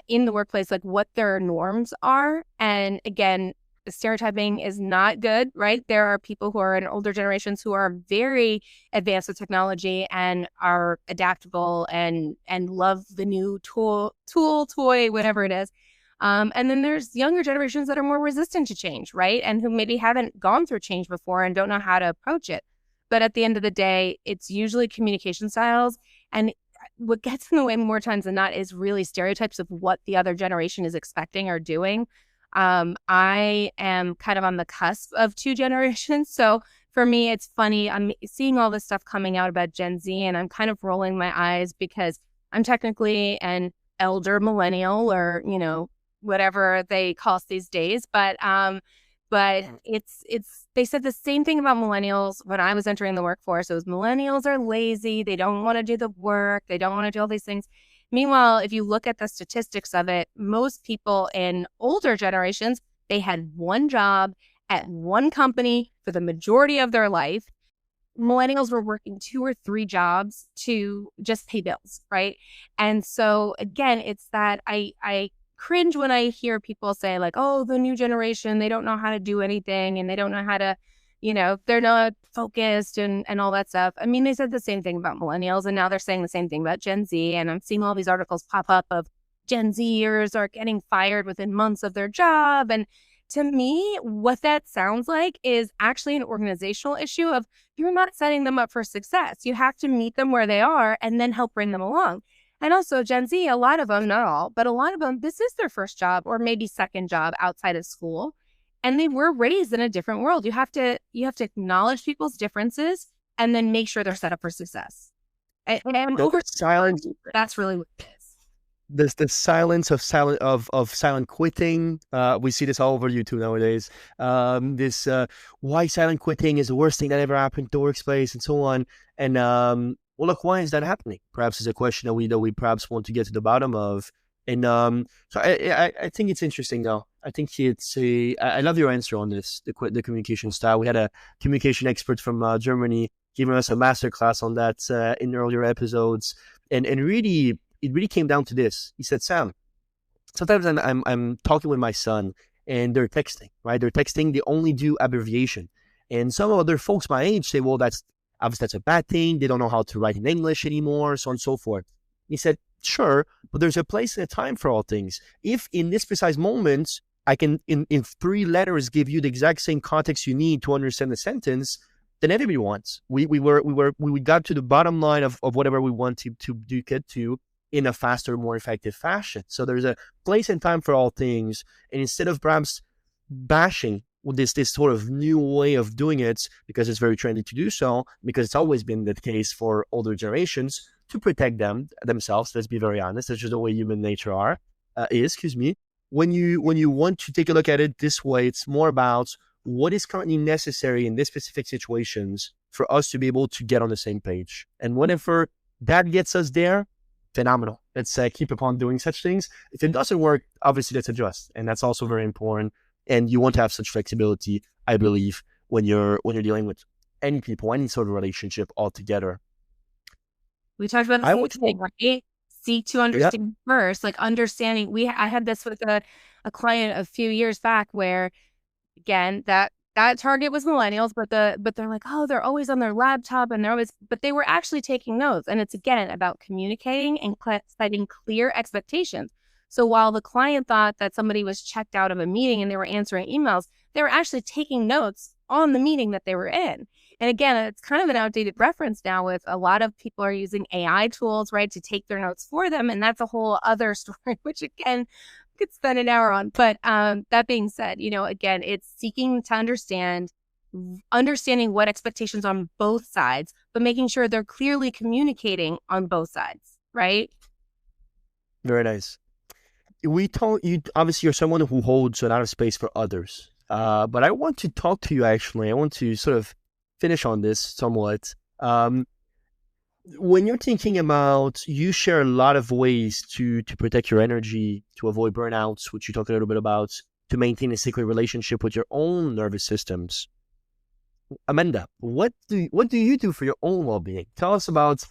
in the workplace, like what their norms are. And again, stereotyping is not good, right? There are people who are in older generations who are very advanced with technology and are adaptable and love the new toy, whatever it is. And then there's younger generations that are more resistant to change, right? And who maybe haven't gone through change before and don't know how to approach it. But at the end of the day, it's usually communication styles. And what gets in the way more times than not is really stereotypes of what the other generation is expecting or doing. I am kind of on the cusp of 2 generations. So for me, it's funny. I'm seeing all this stuff coming out about Gen Z, and I'm kind of rolling my eyes because I'm technically an elder millennial or, whatever they call us these days. But it's they said the same thing about millennials when I was entering the workforce. It was millennials are lazy. They don't want to do the work. They don't want to do all these things. Meanwhile, if you look at the statistics of it, most people in older generations, they had one job at one company for the majority of their life. Millennials were working 2 or 3 jobs to just pay bills, right? And so again, it's that I cringe when I hear people say like, oh, the new generation, they don't know how to do anything and they don't know how to, they're not focused and all that stuff. I mean, they said the same thing about millennials and now they're saying the same thing about Gen Z. And I'm seeing all these articles pop up of Gen Zers are getting fired within months of their job. And to me, what that sounds like is actually an organizational issue of you're not setting them up for success. You have to meet them where they are and then help bring them along. And also Gen Z, a lot of them, not all, but a lot of them, this is their first job or maybe second job outside of school. And they were raised in a different world. You have to acknowledge people's differences and then make sure they're set up for success. And The over silence, that's really what it is. the silence of silent quitting. We see this all over YouTube nowadays. This why silent quitting is the worst thing that ever happened to the workplace and so on. And well, look, why is that happening? Perhaps it's a question that we perhaps want to get to the bottom of. And so I think it's interesting though. I think I love your answer on this, the communication style. We had a communication expert from Germany giving us a masterclass on that in earlier episodes, and really it really came down to this. He said, Sam, sometimes I'm talking with my son and they're texting, right? They're texting, they only do abbreviation. And some other folks my age say, well, that's obviously that's a bad thing. They don't know how to write in English anymore, so on and so forth. He said, sure, but there's a place and a time for all things. If in this precise moment, I can, in 3 letters, give you the exact same context you need to understand the sentence, then everybody wants. We got to the bottom line of whatever we want to get to in a faster, more effective fashion. So there's a place and time for all things. And instead of perhaps bashing this sort of new way of doing it, because it's very trendy to do so, because it's always been the case for older generations, to protect themselves, let's be very honest, that's just the way human nature is. When you want to take a look at it this way, it's more about what is currently necessary in this specific situations for us to be able to get on the same page. And whenever that gets us there, phenomenal. Let's keep upon doing such things. If it doesn't work, obviously let's adjust. And that's also very important. And you want to have such flexibility, I believe, when you're dealing with any people, any sort of relationship altogether. We talked about the same thing, right? Seek to understand first, like understanding. I had this with a client a few years back where, again, that target was millennials, but they're like, oh, they're always on their laptop and but they were actually taking notes. And it's again about communicating and setting clear expectations. So while the client thought that somebody was checked out of a meeting and they were answering emails, they were actually taking notes on the meeting that they were in. And again, it's kind of an outdated reference now with a lot of people are using AI tools, right, to take their notes for them. And that's a whole other story, which again, could spend an hour on. But that being said, again, it's seeking to understand, understanding what expectations on both sides, but making sure they're clearly communicating on both sides, right? Very nice. We told you, obviously, you're someone who holds a lot of space for others. But I want to talk to you, actually. I want to sort of finish on this somewhat. When you're thinking about, you share a lot of ways to protect your energy, to avoid burnouts, which you talked a little bit about, to maintain a sacred relationship with your own nervous systems. Amanda, what do you do for your own well-being? Tell us about,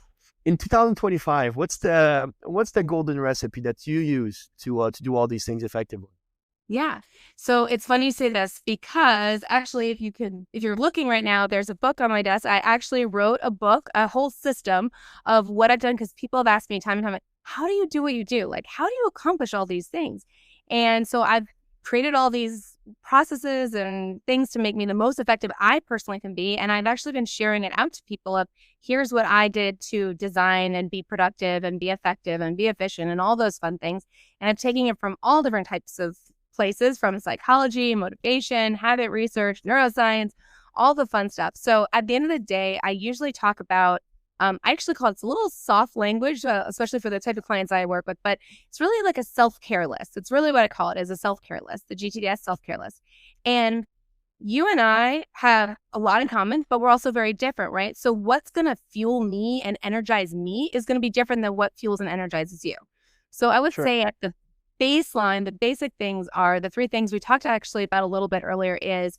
in 2025, what's the golden recipe that you use to do all these things effectively? Yeah. So it's funny you say this because actually, if you're looking right now, there's a book on my desk. I actually wrote a book, a whole system of what I've done, because people have asked me time and time, like, how do you do what you do? Like, how do you accomplish all these things? And so I've created all these processes and things to make me the most effective I personally can be. And I've actually been sharing it out to people of, here's what I did to design and be productive and be effective and be efficient and all those fun things. And I'm taking it from all different types of places, from psychology, motivation, habit research, neuroscience, all the fun stuff. So at the end of the day, I usually talk about, I actually call it, it's a little soft language, especially for the type of clients I work with, but it's really like a self-care list. It's really what I call it, is a self-care list, the GTDS self-care list. And you and I have a lot in common, but we're also very different, right? So what's going to fuel me and energize me is going to be different than what fuels and energizes you. So I would Sure. say at the baseline, the basic things are the three things we talked actually about a little bit earlier. Is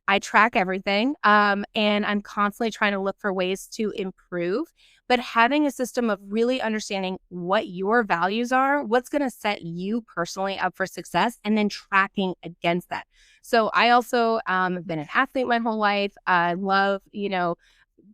I track everything, and I'm constantly trying to look for ways to improve, but having a system of really understanding what your values are, what's going to set you personally up for success, and then tracking against that. So I also have been an athlete my whole life. I love,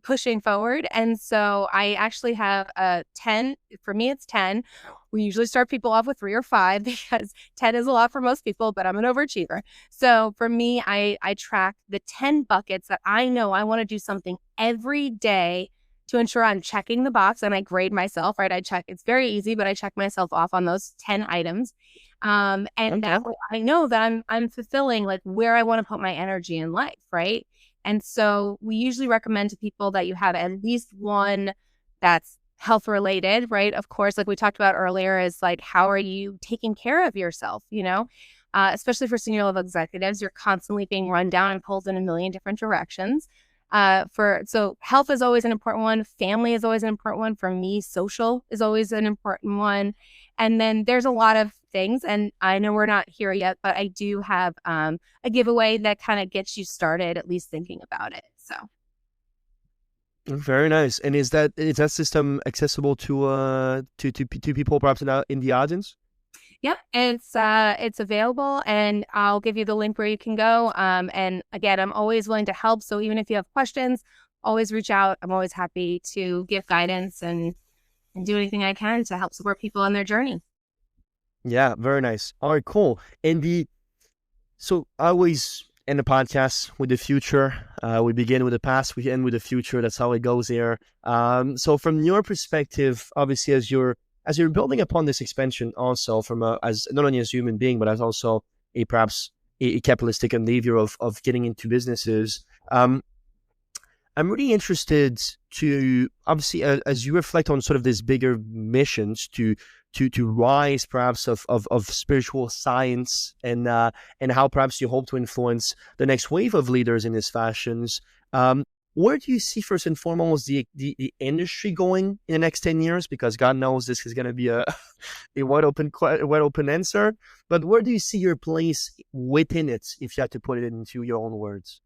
pushing forward. And so I actually have a 10. For me, it's 10. We usually start people off with 3 or 5 because 10 is a lot for most people, but I'm an overachiever. So for me, I track the 10 buckets that I know I want to do something every day to ensure I'm checking the box, and I grade myself, right? I check, it's very easy, but I check myself off on those 10 items. And Okay. that way I know that I'm fulfilling like where I want to put my energy in life, right? And so we usually recommend to people that you have at least one that's health related, right? Of course, like we talked about earlier, is like, how are you taking care of yourself? Especially for senior level executives, you're constantly being run down and pulled in a million different directions. So health is always an important one. Family is always an important one. For me, social is always an important one. And then there's a lot of things, and I know we're not here yet, but I do have a giveaway that kind of gets you started, at least thinking about it. So Very nice. And is that system accessible to people perhaps in the audience? yep, it's available, and I'll give you the link where you can go. And again, I'm always willing to help. So even if you have questions, always reach out. I'm always happy to give guidance and do anything I can to help support people on their journey. Yeah, very nice. All right, cool. So I always end the podcast with the future. We begin with the past, we end with the future. That's how it goes here. So from your perspective, obviously, as you're building upon this expansion, also as not only as a human being, but as also perhaps a capitalistic endeavor of getting into businesses. I'm really interested to, obviously, as you reflect on sort of these bigger missions to rise perhaps of spiritual science, and how perhaps you hope to influence the next wave of leaders in these fashions. Where do you see first and foremost the industry going in the next 10 years? Because God knows this is going to be a wide open answer. But where do you see your place within it, if you had to put it into your own words?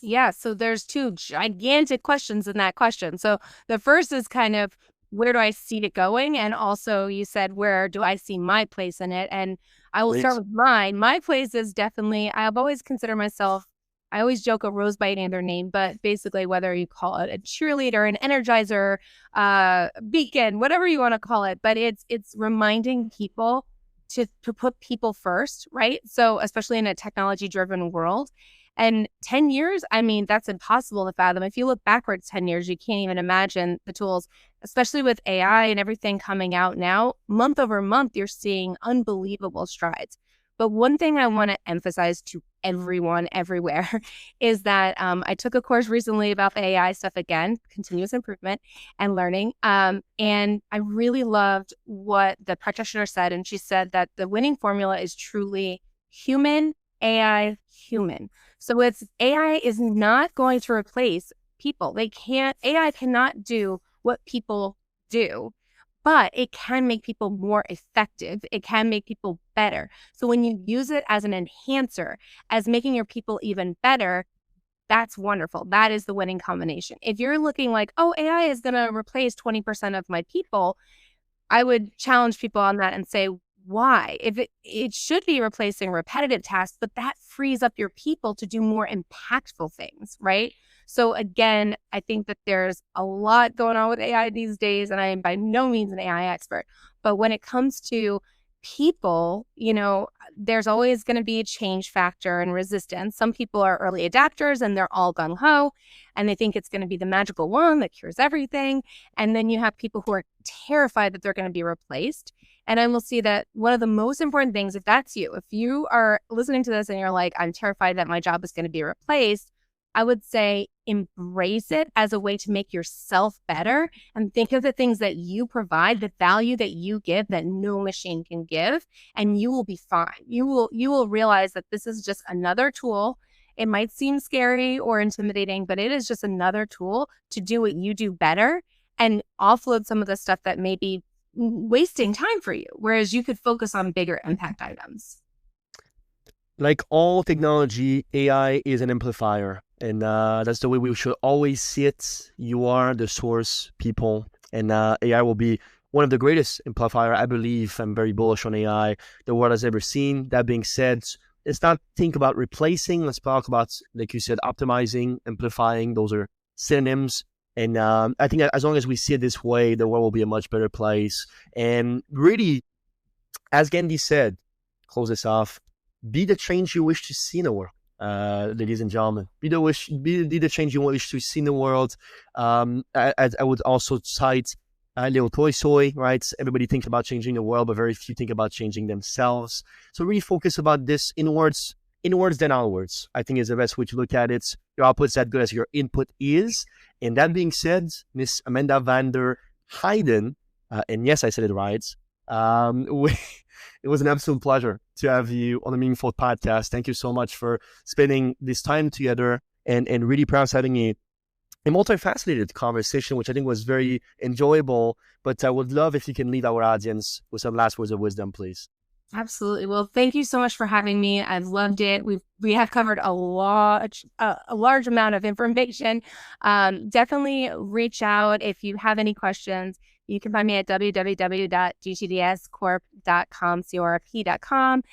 Yeah, so there's 2 gigantic questions in that question. So the first is kind of, where do I see it going? And also you said, where do I see my place in it? And I will start Please. with mine. My place is definitely, I've always considered myself, I always joke, a rose by any other name, but basically whether you call it a cheerleader, an energizer, beacon, whatever you want to call it, but it's reminding people to put people first, right? So especially in a technology driven world. And 10 years, I mean, that's impossible to fathom. If you look backwards 10 years, you can't even imagine the tools, especially with AI and everything coming out now. Month over month, you're seeing unbelievable strides. But one thing I want to emphasize to everyone everywhere is that I took a course recently about the AI stuff again, continuous improvement and learning. And I really loved what the practitioner said. And she said that the winning formula is truly human, AI, human. So it's AI is not going to replace people. AI cannot do what people do, but it can make people more effective. It can make people better. So when you use it as an enhancer, as making your people even better, that's wonderful. That is the winning combination. If you're looking like, oh, AI is going to replace 20% of my people, I would challenge people on that and say, why? If it should be replacing repetitive tasks, but that frees up your people to do more impactful things, right? So again, I think that there's a lot going on with AI these days, and I am by no means an AI expert. But when it comes to people, there's always going to be a change factor and resistance. Some people are early adapters and they're all gung-ho and they think it's going to be the magical wand that cures everything. And then you have people who are terrified that they're going to be replaced. And I will see that one of the most important things, if that's you, if you are listening to this and you're like, I'm terrified that my job is going to be replaced, I would say embrace it as a way to make yourself better and think of the things that you provide, the value that you give that no machine can give, and you will be fine. You will realize that this is just another tool. It might seem scary or intimidating, but it is just another tool to do what you do better and offload some of the stuff that may be wasting time for you, whereas you could focus on bigger impact items. Like all technology, AI is an amplifier. And that's the way we should always see it. You are the source, people. And AI will be one of the greatest amplifier, I believe. I'm very bullish on AI the world has ever seen. That being said, let's not think about replacing. Let's talk about, like you said, optimizing, amplifying. Those are synonyms. And I think that as long as we see it this way, the world will be a much better place. And really, as Gandhi said, close this off, be the change you wish to see in the world. Ladies and gentlemen, be the change you wish to see in the world. I would also cite Leo Tolstoy, right? Everybody thinks about changing the world, but very few think about changing themselves. So really focus about this inwards than outwards, I think is the best way to look at it. Your output's that good as your input is. And that being said, Miss Amanda Van Der Heiden, and yes, I said it right, it was an absolute pleasure to have you on the Meaningful Podcast. Thank you so much for spending this time together and really perhaps having a multifaceted conversation, which I think was very enjoyable. But I would love if you can leave our audience with some last words of wisdom, please. Absolutely. Well, thank you so much for having me. I've loved it. We have covered a large amount of information. Definitely reach out if you have any questions. You can find me at www.gtdscorp.com,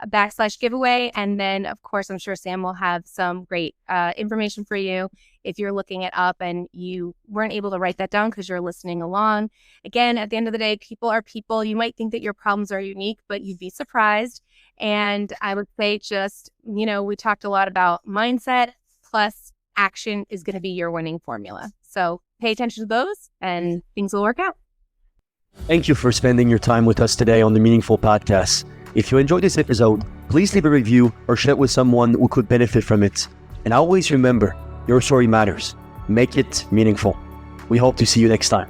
/giveaway. And then, of course, I'm sure Sam will have some great information for you if you're looking it up and you weren't able to write that down because you're listening along. Again, at the end of the day, people are people. You might think that your problems are unique, but you'd be surprised. And I would say just, we talked a lot about mindset plus action is going to be your winning formula. So pay attention to those and things will work out. Thank you for spending your time with us today on the Meaningful Podcast. If you enjoyed this episode, please leave a review or share it with someone who could benefit from it. And always remember, your story matters. Make it meaningful. We hope to see you next time.